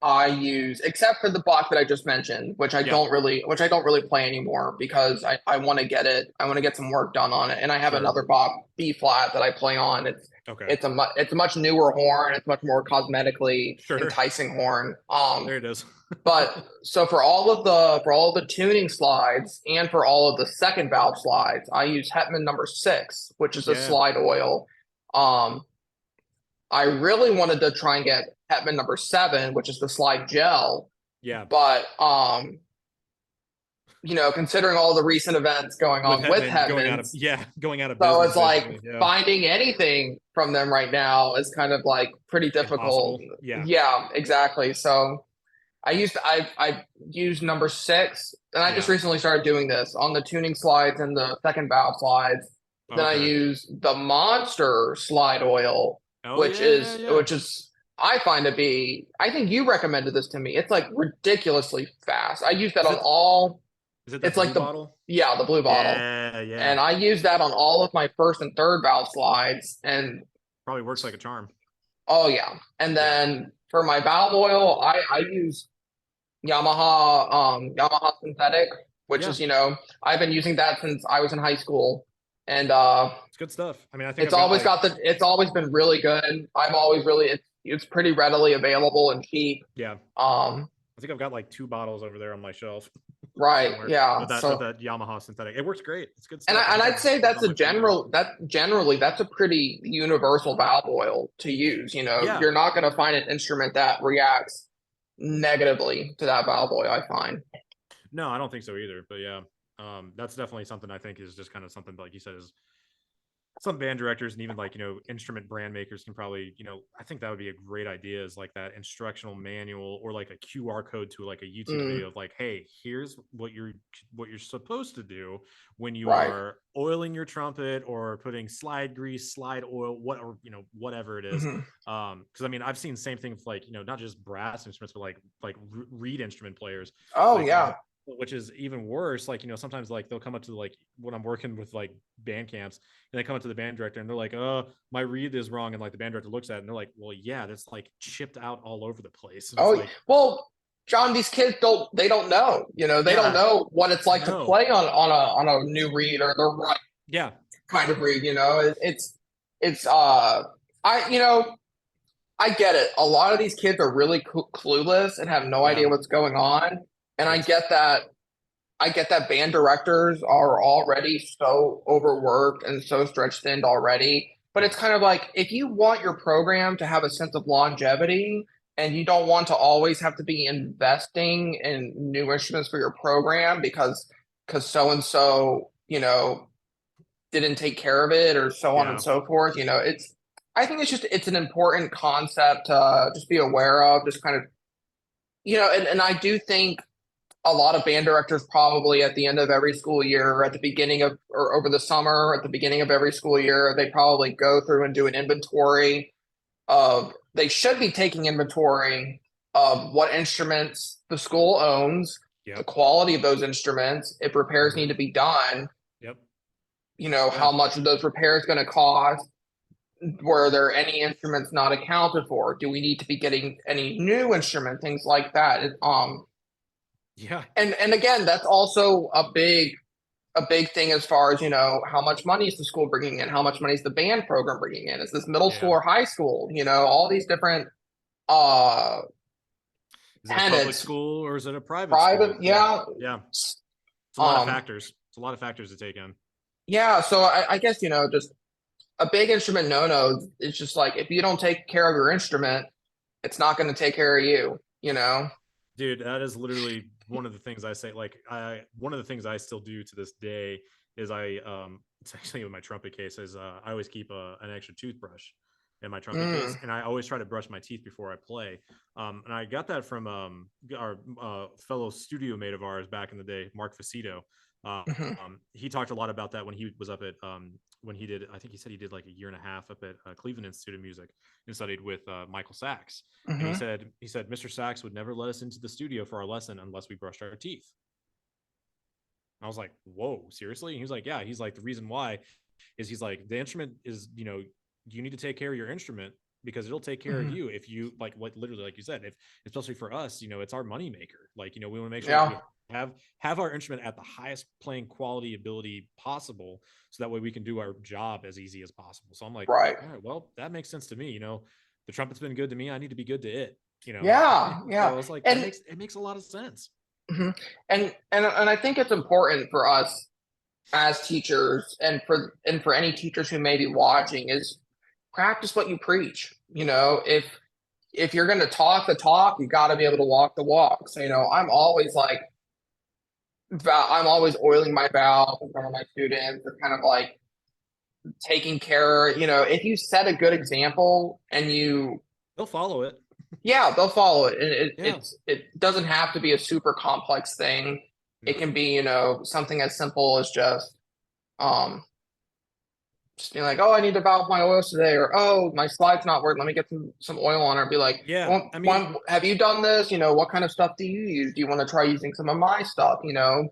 I use, except for the block that I just mentioned,
Yeah,
which I don't really play anymore because I want to get it, I want to get some work done on it. And I have
sure.
another block B flat that I play on.
Okay,
It's a much newer horn. It's much more cosmetically
sure.
enticing horn.
There it is.
But so for all of the tuning slides and for all of the second valve slides, I use Hetman number 6, which is a
Yeah,
slide oil. Um, I really wanted to try and get Hetman number 7, which is the slide gel,
yeah.
but considering all the recent events going
With
on with
Hetman going out of
Hetmans,
going out of
so
business
it's like
basically. Yeah,
finding anything from them right now is kind of like pretty difficult.
impossible. Yeah.
Yeah, exactly. So I've used number 6, and I just
Yeah.
recently started doing this on the tuning slides and the second valve slides. Then I
Okay.
use the monster slide oil,
Oh
which
yeah, yeah,
is
yeah.
which is I find to be, I think you recommended this to me. It's like ridiculously fast. I use that
Is
on
it
all,
is it
it's
that
like
blue bottle?
the blue bottle.
Yeah, yeah.
And I use that on all of my first and third valve slides. And
Probably works like a charm.
oh yeah. And
Yeah.
then for my valve oil, I use Yamaha synthetic, which
Yeah.
is, I've been using that since I was in high school. And
It's good stuff. I mean, I think I've got like
it's always been really good. I've always really it's pretty readily available and cheap.
yeah.
Um
I think I've got like 2 bottles over there on my shelf
right,
somewhere
yeah.
with
So
that Yamaha synthetic. It works great. It's good
and
stuff. I think
I'd
I've
say
got it
that's
on my freezer.
generally that's a pretty universal valve oil to use.
Yeah.
You're not going to find an instrument that reacts negatively to that valve oil, I find.
No, I don't think so either. But yeah, that's definitely something I think is just kind of something like you said is some band directors and even like instrument brand makers can probably I think that would be a great idea is like that instructional manual or like a QR code to like a YouTube
Mm,
video of like, hey, here's what you're supposed to do when you
right.
are oiling your trumpet or putting slide grease, slide oil, what or whatever it is.
Hmm.
Because I mean I've seen the same thing with like not just brass instruments but like reed instrument players
Oh
like
yeah.
which is even worse. Like sometimes like they'll come up to like when I'm working with like band camps and they come up to the band director and they're like, my read is wrong. And like the band director looks at it and they're like, well, yeah, that's like chipped out all over the place. And it's
Oh
like,
well, John, these kids don't know. They don't
yeah,
know what it's like to
no,
play on a new read or the right
yeah,
kind of read. It's I I get it. A lot of these kids are really clueless and have no
yeah,
idea what's going on, and I
it's,
get that. I get that band directors are already so overworked and so stretched thin already. But
yeah,
it's kind of like if you want your program to have a sense of longevity and you don't want to always have to be investing in new instruments for your program because so and so, didn't take care of it or so on and
yeah,
so forth, I think it's an important concept to just be aware of, just kind of, and I do think a lot of band directors probably at the end of every school year or at the beginning of or over the summer at the beginning of every school year they probably go through and do an inventory of they should be taking inventory of what instruments the school owns, the
yep,
quality of those instruments, if repairs need
mm-hmm,
to be done,
yep, yeah,
how much of those repairs going to cost, were there any instruments not accounted for, do we need to be getting any new instrument, things like that.
yeah,
And again, that's also a big thing as far as how much money is the school bringing in, how much money is the band program bringing in, is this middle school
yeah.
or high school, all these different uh
Is it a public
tenants,
school or is it a private school?
private,
Yeah,
yeah.
yeah. It's a lot of
um
factors. It's a lot of factors to take in.
yeah, so I guess just a big instrument no is just like if you don't take care of your instrument, it's not going to take care of you.
Dude, that is literally one of the things I say. Like, one of the things I still do to this day is it's actually with my trumpet case is I always keep an extra toothbrush in my trumpet case,
Mm,
and I always try to brush my teeth before I play. And I got that from our fellow studio mate of ours back in the day, Mark Facito.
mhm,
He talked a lot about that when he was up at when he did. I think he said he did like a year and a half up at Cleveland Institute of Music and studied with Michael Sachs. And
mhm.
he said Mr. Sachs would never let us into the studio for our lesson unless we brushed our teeth. And I was like, whoa, seriously? And he was like, yeah. He's like, the reason why is he's like, the instrument is, you need to take care of your instrument because it'll take care of
Mhm.
you if you like what literally like you said, if especially for us, it's our money maker. Like, we want to make sure that
Yeah.
we have our instrument at the highest playing quality ability possible, so that way we can do our job as easy as possible. So I'm like,
Right.
all right, well, that makes sense to me. The trumpet's been good to me. I need to be good to it.
Yeah. Yeah.
So it's like
And
it makes a lot of sense.
mhm. And I think it's important for us as teachers and for any teachers who may be watching is practice what you preach. If you're going to talk the talk, you got to be able to walk the walk. So, I'm always oiling my valve in front of my students. Or kind of like taking care. If you set a good example and
They'll follow it.
yeah, they'll follow it. And
Yeah.
it doesn't have to be a super complex thing. It
No.
can be, something as simple as um, just being like, oh, I need to valve my oils today, or oh, my slide's not working. Let me get some oil on it. Or be like,
Yeah.
well,
I mean,
have you done this? What kind of stuff do you use? Do you want to try using some of my stuff? So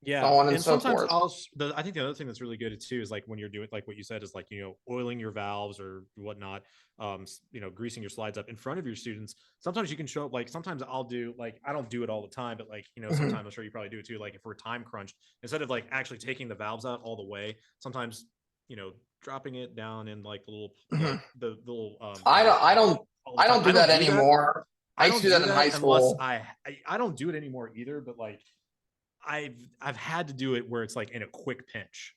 yeah,
on and
and
so
sometimes
forth.
I think the other thing that's really good too is like when you're doing like what you said is like oiling your valves or whatnot, greasing your slides up in front of your students. Sometimes you can show up like sometimes I'll do like I don't do it all the time, but like
Mhm.
sometimes I'm sure you probably do it too. Like if we're time crunched, instead of like actually taking the valves out all the way, sometimes you know dropping it down in like the little like
Mhm.
the little
I
valve
don't, I
cap
don't,
all the
I
time.
don't
I
do
don't
that
do that.
anymore. I
I
used to
don't
do that
do
in
that
high
unless
school.
I don't do it anymore either, but like I've had to do it where it's like in a quick pinch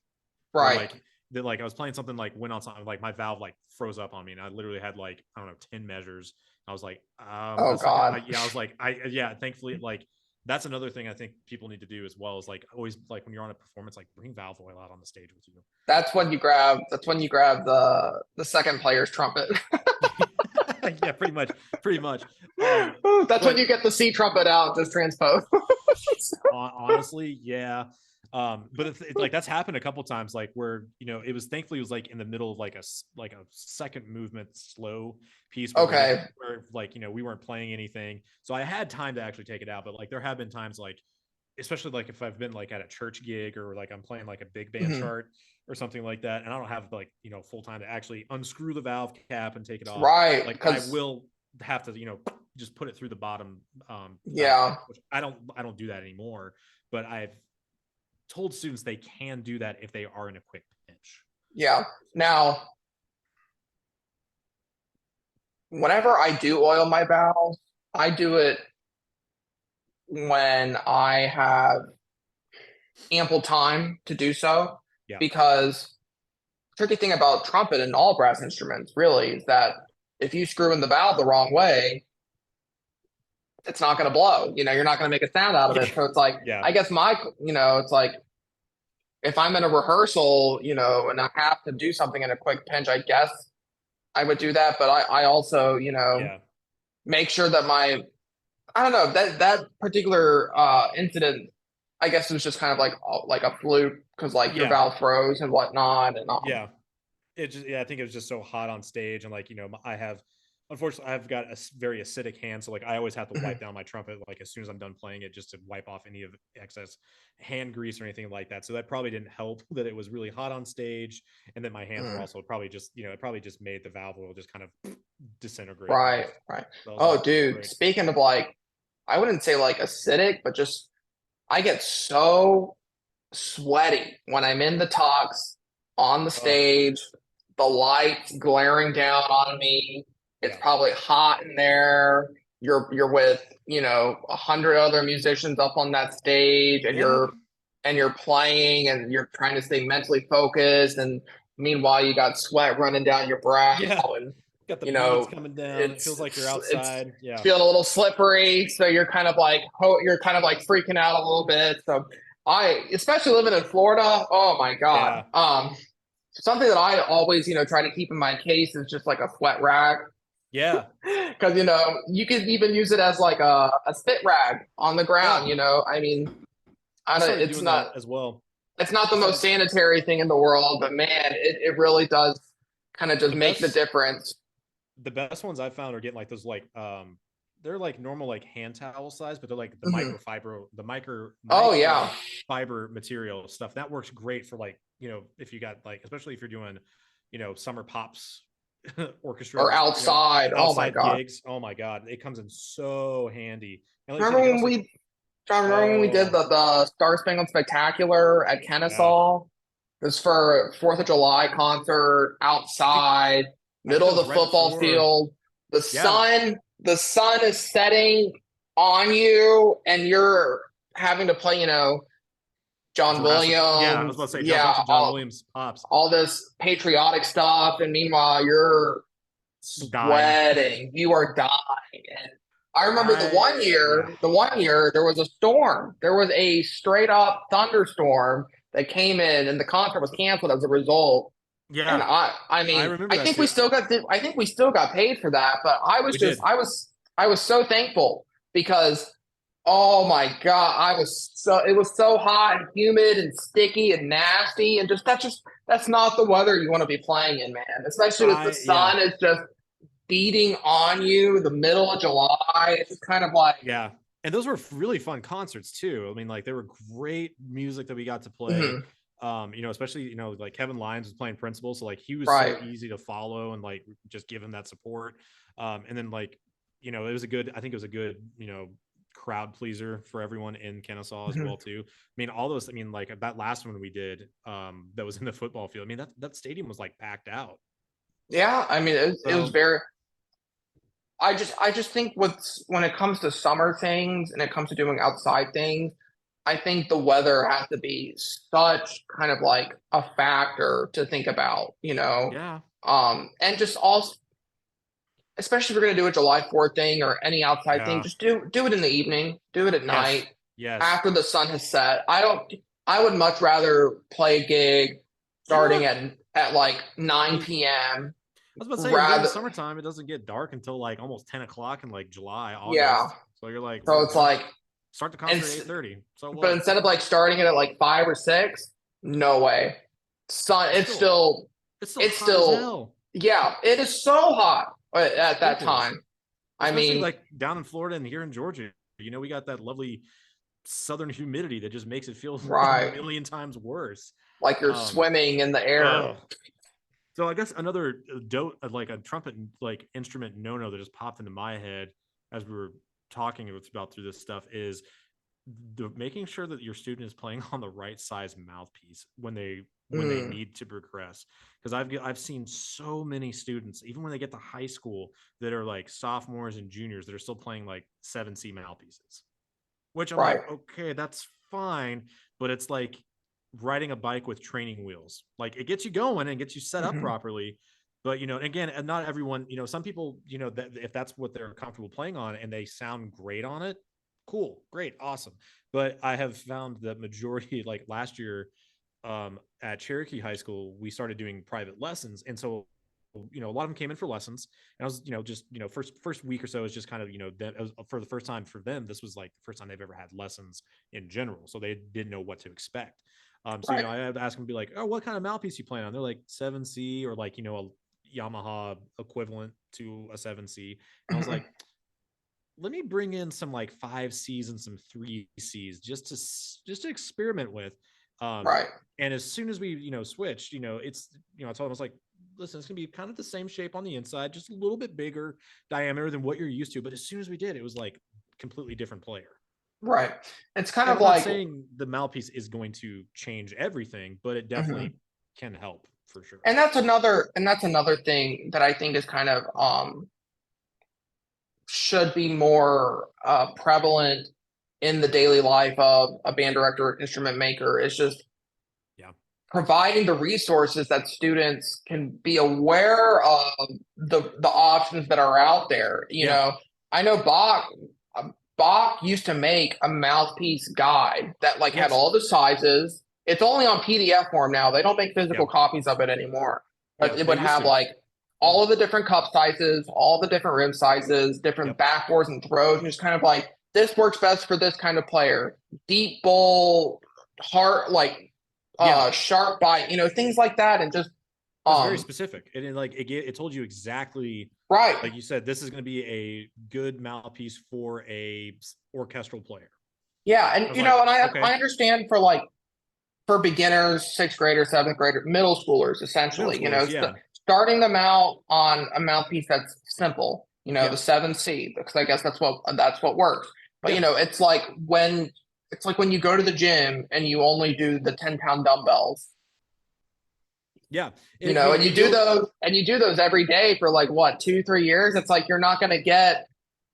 where
Right.
like I was playing something like went on something like my valve like froze up on me and I literally had like I don't know 10 measures. I was like
Oh
that's not gonna
God.
yeah I was like I yeah thankfully like that's another thing I think people need to do as well is like always like when you're on a performance like bring valve oil out on the stage with you.
That's when you grab the second player's trumpet.
Yeah, pretty much.
That's when
But
you get the C trumpet out, just transpose.
honestly, yeah. But like that's happened a couple times, like where it was thankfully it was like in the middle of like a second movement slow piece where
Okay.
like we weren't playing anything, so I had time to actually take it out. But like there have been times like especially like if I've been like at a church gig or like I'm playing like a big band
Mhm.
chart or something like that, and I don't have like full time to actually unscrew the valve cap and take it off.
Right.
Like I
Because
will have to just put it through the bottom valve
yeah,
cap, which I don't do that anymore. But I've told students they can do that if they are in a quick pinch.
yeah. Now, whenever I do oil my valves, I do it when I have ample time to do so.
Yeah.
Because tricky thing about trumpet and all brass instruments really is that if you screw in the valve the wrong way, it's not going to blow. You're not going to make a sound out of
Yeah.
it. So it's like,
Yeah.
I guess it's like if I'm in a rehearsal, and I have to do something in a quick pinch, I guess I would do that. But I also,
Yeah.
make sure that I don't know, that particular incident, I guess it was just kind of like a fluke because like your
Yeah.
valve froze and whatnot. And
Yeah. It just I think it was just so hot on stage and like I have unfortunately I've got a very acidic hand, so like I always have to wipe down my trumpet like as soon as I'm done playing it just to wipe off any of the excess hand grease or anything like that. So that probably didn't help that it was really hot on stage and that my hands were also probably just it probably just made the valve oil just kind of disintegrate
right,
almost.
right.
So I was
Oh,
like,
dude,
great.
speaking of like, I wouldn't say like acidic, but just I get so sweaty when I'm in the talks on the
Oh,
stage, the lights glaring down on me. It's
yeah.
probably hot in there. You're with 100 other musicians up on that stage, and
Yeah.
you're playing, and you're trying to stay mentally focused. And meanwhile, you got sweat running down your brow,
Yeah.
and
Got the
you
beads
know
coming down. It
it's
feels like you're
it's
outside. Yeah.
feeling a little slippery, so you're kind of like you're kind of like freaking out a little bit. So especially living in Florida, oh my God.
Yeah.
Something that I always, try to keep in my case is just like a sweat rag.
Yeah.
Because, you could even use it as like a spit rag on the
Yeah.
ground, I mean, I
I
don't,
started doing that as well.
it's not the
I
most
started
sanitary thing in the world, but man, it really does kind of just
the
make the
best
difference.
the best ones I've found are getting like those like they're like normal like hand towel size, but they're like the
Mhm.
microfiber the
Oh
micro
yeah.
fiber material stuff. That works great for like, if you got like especially if you're doing, summer pops orchestra
or outside. Oh my
outside
God.
gigs. Oh my God, it comes in so handy. And like you said,
Remember
you can
when
also
we, John, remember when we did
oh
the Star Spangled Spectacular at
yeah,
Kennesaw? It was for Fourth of July concert
I think
outside,
I think
middle
that
of
was
the
right
football
before.
field.
Yeah,
The sun is setting on you, and you're having to play, John
Jurassic. Yeah, I was
Williams,
about to say a bunch
yeah,
of John Williams pops
all this patriotic stuff, and meanwhile you're
dying.
sweating. You are dying. And I remember
Yeah,
the one year there was a storm. There was a straight up thunderstorm that came in, and the concert was canceled as a result. And
yeah,
I
I
mean,
remember that too.
I think we still got paid for that. But
We did.
I was so thankful because, oh my God, it was so hot and humid and sticky and nasty, and that's not the weather you want to be playing in, man. Especially with the
Yeah,
sun is just beating on you the middle of July. It's just kind of like,
yeah. And those were really fun concerts too. I mean, like they were great music that we got to play.
mhm,
Especially, like Kevin Lyons was playing principal. So like he was so
right.
easy to follow and like just give him that support. And then like, it was I think it was a good, crowd pleaser for everyone in Kennesaw as
Mhm.
well too. I mean, all those, I mean, like that last one we did, that was in the football field. I mean, that stadium was like packed out.
Yeah, I mean, it was
So
very. I just think when it comes to summer things and it comes to doing outside things, I think the weather has to be such kind of like a factor to think about,
yeah,
and just also, especially if you're going to do a July 4th thing or any outside thing,
yeah,
just do it in the evening, do it at
yes,
night
yes.
after the sun has set. I would much rather play a gig
Yeah.
starting at like
I
9
mean,
p.m.
I was about to say, during the
rather,
summertime, it doesn't get dark until like almost 10 o'clock in like July,
yeah.
August. So you're like,
So
well,
it's like,
start the
and
concert at 8:30. So
but
what?
instead of like starting it at like 5 or 6, no way. Sun,
It's still it's still
it's
hot as
still,
hell.
yeah, it is so hot
It's
at that
ridiculous.
time. I
Especially
mean,
like down in Florida and here in Georgia. We got that lovely southern humidity that just makes it feel a
right,
million times worse.
like you're
Um,
swimming in the air.
oh, so I guess another like a trumpet like instrument no that just popped into my head as we were talking about through this stuff is making sure that your student is playing on the right size mouthpiece when they
Mm,
need to progress. Because I've seen so many students, even when they get to high school, that are like sophomores and juniors that are still playing like 7C mouthpieces, which I'm
right.
like, okay, that's fine, but it's like riding a bike with training wheels. Like it gets you going and gets you set up
Mhm.
properly. But again, and not everyone, some people, that if that's what they're comfortable playing on and they sound great on it, cool, great, awesome. But I have found that majority, like last year, at Cherokee High School, we started doing private lessons, and so a lot of them came in for lessons, and I was just first week or so is just kind of that was, for the first time for them, this was like the first time they've ever had lessons in general, so they didn't know what to expect. So
Right.
I had to ask them, be like, oh, what kind of mouthpiece you playing on? They're like 7C or like a Yamaha equivalent to a 7C, and I was
Mhm.
like, let me bring in some like 5Cs and some 3Cs just to experiment with. Um,
Right.
and as soon as we switched, it's I told him, I was like, listen, it's gonna be kind of the same shape on the inside, just a little bit bigger diameter than what you're used to. But as soon as we did, it was like completely different player.
Right. It's kind
And
of
I'm not
like,
saying the mouthpiece is going to change everything, but it
mhm.
definitely can help for sure.
And that's another thing that I think is kind of should be more prevalent in the daily life of a band director or instrument maker is just
Yeah.
providing the resources that students can be aware of the options that are out there.
Yeah.
I know Bach used to make a mouthpiece guide that like had
Yes.
all the sizes. It's only on PDF form now. They don't make
Yeah.
physical copies of it anymore.
Yeah.
But it
They
would
used
have
to.
like
Yeah.
all of the different cup sizes, all the different rim sizes, different
Yep.
backboards and throws, and just kind of like this works best for this kind of player. Deep bowl, heart like
Yeah.
sharp bite, things like that, and just
It was very
um
specific, and it told you exactly,
right.
like you said, this is going to be a good mouthpiece for a orchestral player.
Yeah,
I
and
was like,
and
okay,
I understand for beginners, sixth graders, seventh graders, middle schoolers,
middle
essentially,
schoolers, yeah,
starting them out on a mouthpiece that's simple, the
Yeah.
7C, because I guess that's what works. But
Yeah.
it's like when you go to the gym and you only do the 10-pound dumbbells,
Yeah. I mean,
and you do those every day for like what, 2, 3 years. It's like you're gonna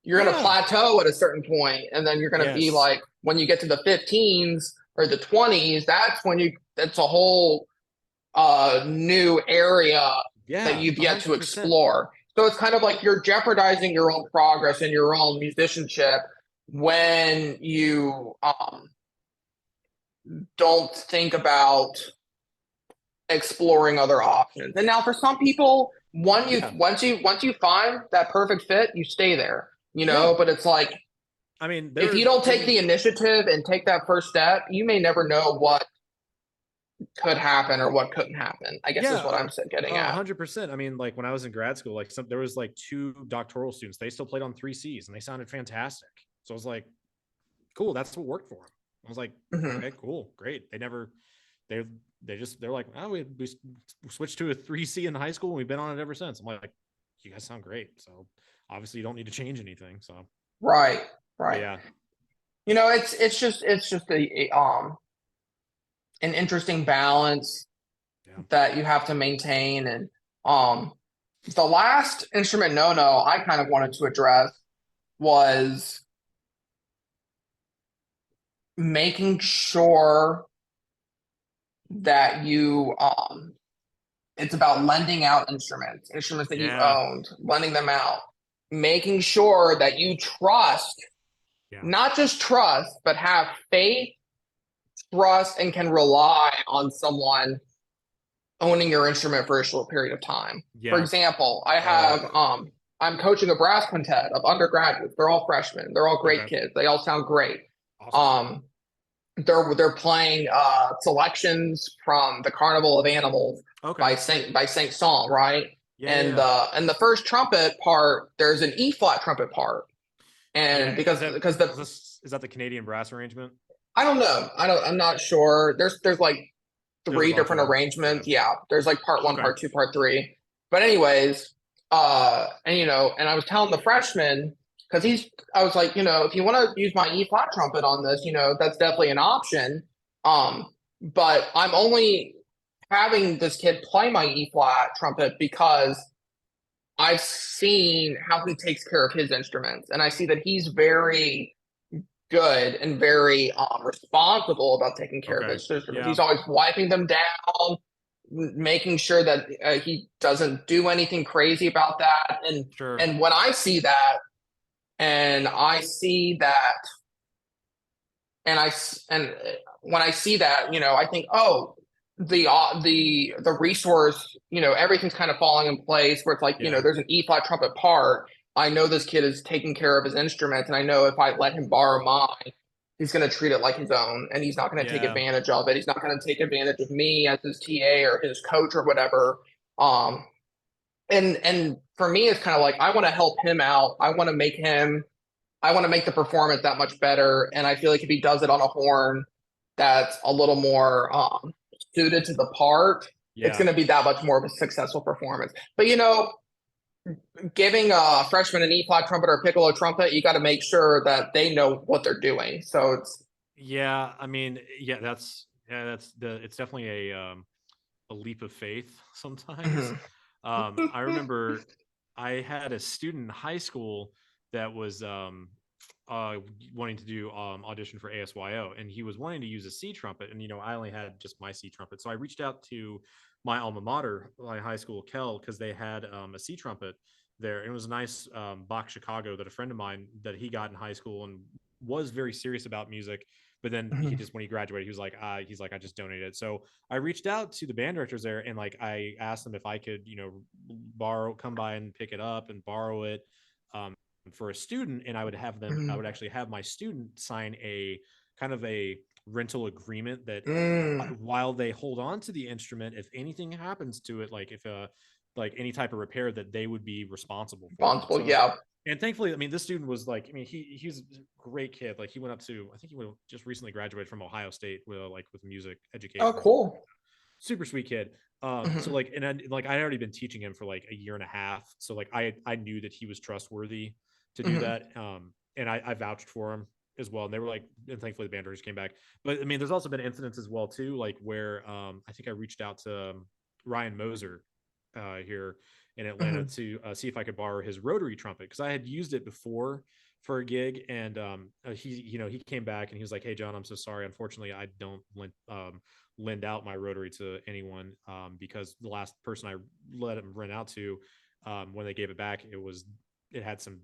yeah.
plateau at a certain point, and then you're gonna be
Yes.
like, when you get to the 15s or the 20s, that's a whole new area that
Yeah.
you've
A
yet to
hundred percent.
explore. So it's kind of like you're jeopardizing your own progress and your own musicianship when you don't think about exploring other options. And now for some people,
Yeah.
once you find that perfect fit, you stay there.
Yeah.
But it's like,
I mean,
if you don't take the
there's
initiative and take that first step, you may never know what could happen or what couldn't happen, I guess is what
yeah,
I'm getting
a
at.
100%. I mean, like when I was in grad school, like there was like two doctoral students. They still played on 3Cs and they sounded fantastic. So I was like, cool, that's what worked for them. I was like,
Mhm.
okay, cool, great. They they're like, oh, we switched to a 3C in high school and we've been on it ever since. I'm like, you guys sound great. So obviously you don't need to change anything. So,
Right,
but
right.
yeah,
It's just an interesting balance
yeah,
that you have to maintain. And um the last instrument no I kind of wanted to address was making sure that you it's about lending out instruments that you've
yeah,
owned, lending them out, making sure that you trust,
yeah,
not just trust, but have faith, trust, and can rely on someone owning your instrument for a short period of time. For
yeah.
example, I
Oh,
have I'm coaching a brass quintet of undergraduates. They're all freshmen. They're all great
okay,
kids. They all sound great.
awesome.
Um, they're playing selections from the Carnival of Animals
Okay,
by Saint Saul, right?
yeah, yeah,
And
yeah.
the first trumpet part, there's an E flat trumpet part,
Yeah,
and
is
because the
that the Canadian brass arrangement?
I don't know, I'm not sure. There's like
There's a
three
bunch of
different
them. Yeah.
arrangements. Yeah, there's like part one,
Okay.
part two, part three. But anyways, and I was telling the freshman, because I was like, if you want to use my E flat trumpet on this, that's definitely an option. But I'm only having this kid play my E flat trumpet because I've seen how he takes care of his instruments, and I see that he's very good and very responsible about taking care of
Okay.
his instruments.
Yeah.
He's always wiping them down, making sure that he doesn't do anything crazy about that. And
Sure.
and when I see that, and I see that, and when I see that, I think, oh, the resource, everything's kind of falling in place where it's like,
Yeah.
there's an E flat trumpet part. I know this kid is taking care of his instruments, and I know if I let him borrow mine, he's going to treat it like his own, and he's not going to take
Yeah.
advantage of it. He's not going to take advantage of me as his TA or his coach or whatever. Um, and for me, it's kind of like, I want to help him out. I want to make the performance that much better. And I feel like if he does it on a horn that's a little more suited to the part, it's
Yeah.
going to be that much more of a successful performance. But giving a freshman an E flat trumpet or a piccolo trumpet, you got to make sure that they know what they're doing. So it's
Yeah. I mean, it's definitely a leap of faith sometimes.
Mhm.
I remember I had a student in high school that was uh wanting to do audition for ASYO, and he was wanting to use a C trumpet, and I only had just my C trumpet. So I reached out to my alma mater, my high school, Kell, because they had a C trumpet there. And it was a nice Bach Chicago that a friend of mine that he got in high school and was very serious about music. But then he
Mhm.
just, when he graduated, he was like, I just donated it. So I reached out to the band directors there, and like I asked them if I could, come by and pick it up and borrow it um, for a student, and I
Mhm.
would actually have my student sign a kind of a rental agreement that
Mm.
while they hold on to the instrument, if anything happens to it, like if like any type of repair, that they would be responsible for it.
Responsible,
So,
yeah.
and thankfully, I mean, this student was like, I mean, he's a great kid. Like he went up to, I think he would just recently graduated from Ohio State with with music
Oh,
education or something.
cool.
super sweet kid. So
Mhm.
like, like I had already been teaching him for like a year and a half. So like I knew that he was trustworthy to do
Mhm.
that. And I vouched for him as well. And they were like, and thankfully the Banders came back. But I mean, there's also been incidents as well too, like where I think I reached out to Ryan Moser here in Atlanta
Mhm.
to see if I could borrow his rotary trumpet because I had used it before for a gig, and he came back and he was like, "Hey John, I'm so sorry. Unfortunately, I don't lend out my rotary to anyone because the last person I let him rent out to, when they gave it back, it had some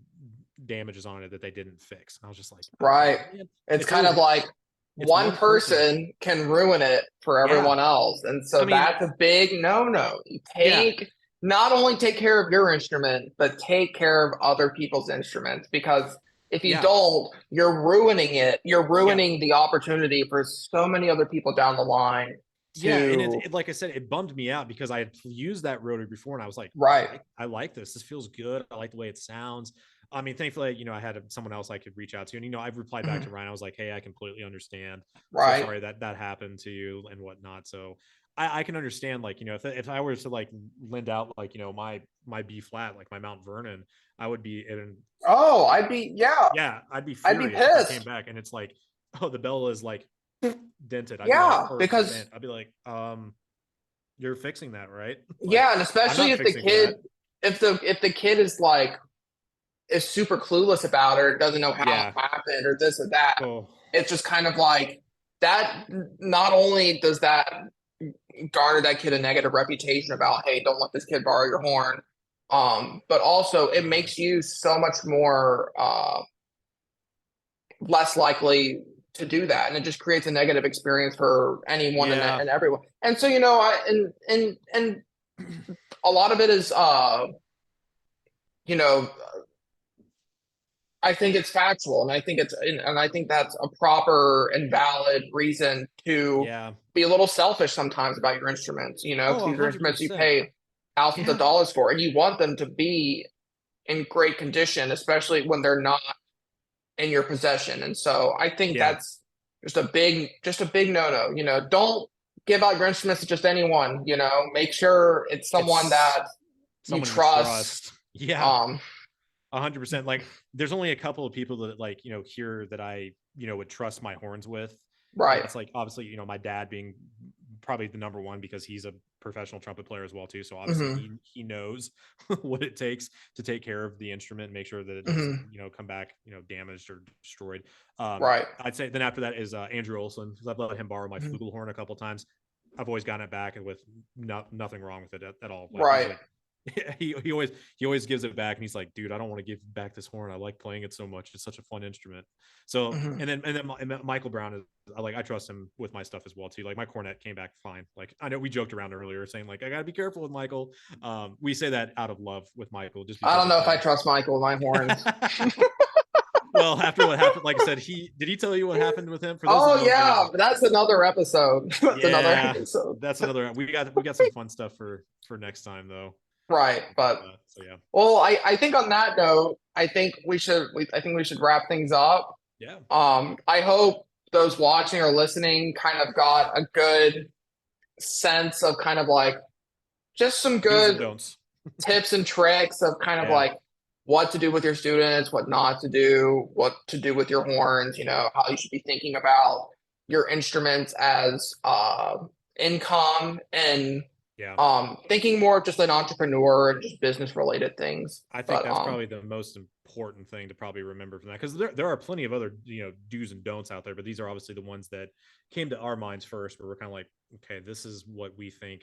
damages on it that they didn't fix." And I was just like, "Oh
Right.
man,
It's
it's
kind
always
of like
it's
one
one person."
person can ruin it for
Yeah,
everyone else. And
I
so
mean,
that's a big no-no. You
yeah,
not only take care of your instrument, but take care of other people's instruments because if you
yeah,
don't, you're ruining it. You're
yeah.
ruining the opportunity for so many other people down the line
Yeah, and
to,
like I said, it bummed me out because I had used that rotary before, and I was like,
right.
I like this. This feels good. I like the way it sounds. I mean, thankfully, I had someone else I could reach out to, and I've replied back
Mhm.
to Ryan. I was like, hey, I completely understand. So
Right.
sorry that that happened to you and whatnot. So I can understand, like, if I were to like lend out like my B flat, like my Mount Vernon, I would be in.
Oh,
Yeah, I'd be
I'd be
furious if it came
pissed.
back and it's like, oh, the bell is like dented. I'd be like,
Yeah,
or
because
bent. I'd be like, you're fixing that, right? Like,
yeah, and
I'm
especially
not
if the
fixing for
kid
that.
if the kid is like is super clueless about it, or doesn't know how it
Yeah.
happened, or this or that.
Oh,
It's just kind of like that. Not only does that garner that kid a negative reputation about, hey, don't let this kid borrow your horn, but also it
yeah.
makes you so much more less likely to do that, and it just creates a negative experience for anyone
Yeah.
and everyone. And so and a lot of it is you know I think it's factual, and I think that's a proper and valid reason to
Yeah.
be a little selfish sometimes about your instruments.
Oh,
Because these are instruments you
100%.
pay thousands of
Yeah.
dollars for, and you want them to be in great condition, especially when they're not in your possession. And so I think
Yeah.
that's just a big no-no. Don't give out your instruments to just anyone. Make sure it's someone
It's
that you
someone you
trust.
trust. Yeah.
Um,
100%. Like, there's only a couple of people that, like, here that I, would trust my horns with. And
right.
that's like, obviously, my dad being probably the number one because he's a professional trumpet player as well too. So obviously
Hmm.
he knows what it takes to take care of the instrument and make sure that it doesn't,
Hmm.
come back, damaged or destroyed.
Right.
I'd say then after that is Andrew Olson, because I've let him borrow my
Mhm.
flugelhorn a couple times. I've always gotten it back and with nothing wrong with it at all. Like, he's
Right.
like, he always gives it back and he's like, dude, I don't want to give back this horn. I like playing it so much. It's such a fun instrument. So
Hmm.
and then Michael Brown is, I trust him with my stuff as well too. Like, my cornet came back fine. Like, I know we joked around earlier saying like, I gotta be careful with Michael. We say that out of love with Michael just
I
because
don't
of
know if I trust Michael with my horns.
well, after what happened, like I said, did he tell you what happened with him? For those that
Oh
don't
yeah,
know,
but that's another episode. That's another
yeah,
episode.
that's another. We got some fun stuff for next time though.
Right. But
So yeah,
well, I think on that note, I think we should wrap things up.
yeah,
I hope those watching or listening kind of got a good sense of kind of like just some
do's and
good
don'ts.
tips and tricks of kind of
Yeah,
like what to do with your students, what not to do, what to do with your horns, how you should be thinking about your instruments as income and
yeah.
thinking more of just an entrepreneur and just business related things.
I think
But
that's probably the most important thing to probably remember from that, because there are plenty of other do's and don'ts out there, but these are obviously the ones that came to our minds first, where we're kind of like, okay, this is what we think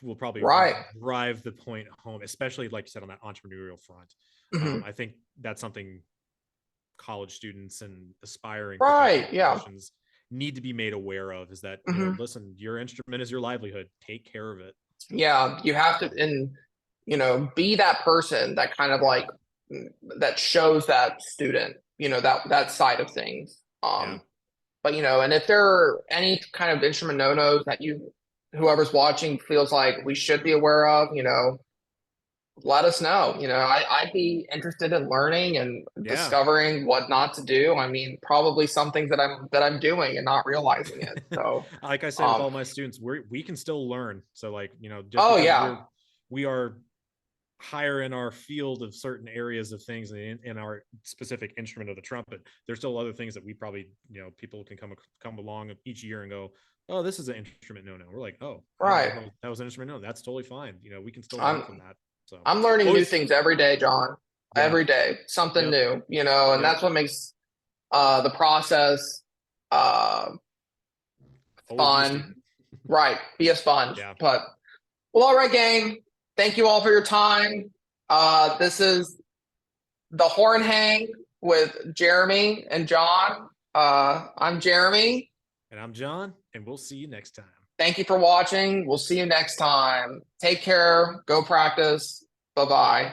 will probably
right.
drive the point home, especially like you said on that entrepreneurial front.
Hmm.
I think that's something college students and aspiring
Right.
professional
Yeah.
musicians need to be made aware of, is that,
Hmm.
listen, your instrument is your livelihood. Take care of it.
Yeah. You have to, and be that person that kind of like that shows that student, that side of things.
Yeah.
But and if there are any kind of instrument no-nos that whoever's watching feels like we should be aware of, let us know. I'd be interested in learning and
Yeah.
discovering what not to do. I mean, probably some things that I'm doing and not realizing it. So,
Like I say with
um,
all my students, we can still learn. So like, just
oh
because
yeah,
we are higher in our field of certain areas of things in our specific instrument of the trumpet, there's still other things that we probably, people can come along each year and go, oh, this is an instrument no. We're like, oh, I didn't
right.
know that was an instrument no. That's totally fine. We can still learn
I'm
from that. So
I'm learning new
always,
things every day, John.
yeah,
Every day, something
yep,
new. And
yep,
that's what makes the process uh
always be a
fun.
student.
Right. Be a sponge.
Yeah.
But well, all right, gang. Thank you all for your time. This is the Horn Hang with Jeremy and John. I'm Jeremy.
And I'm John, and we'll see you next time.
Thank you for watching. We'll see you next time. Take care. Go practice. Bye bye.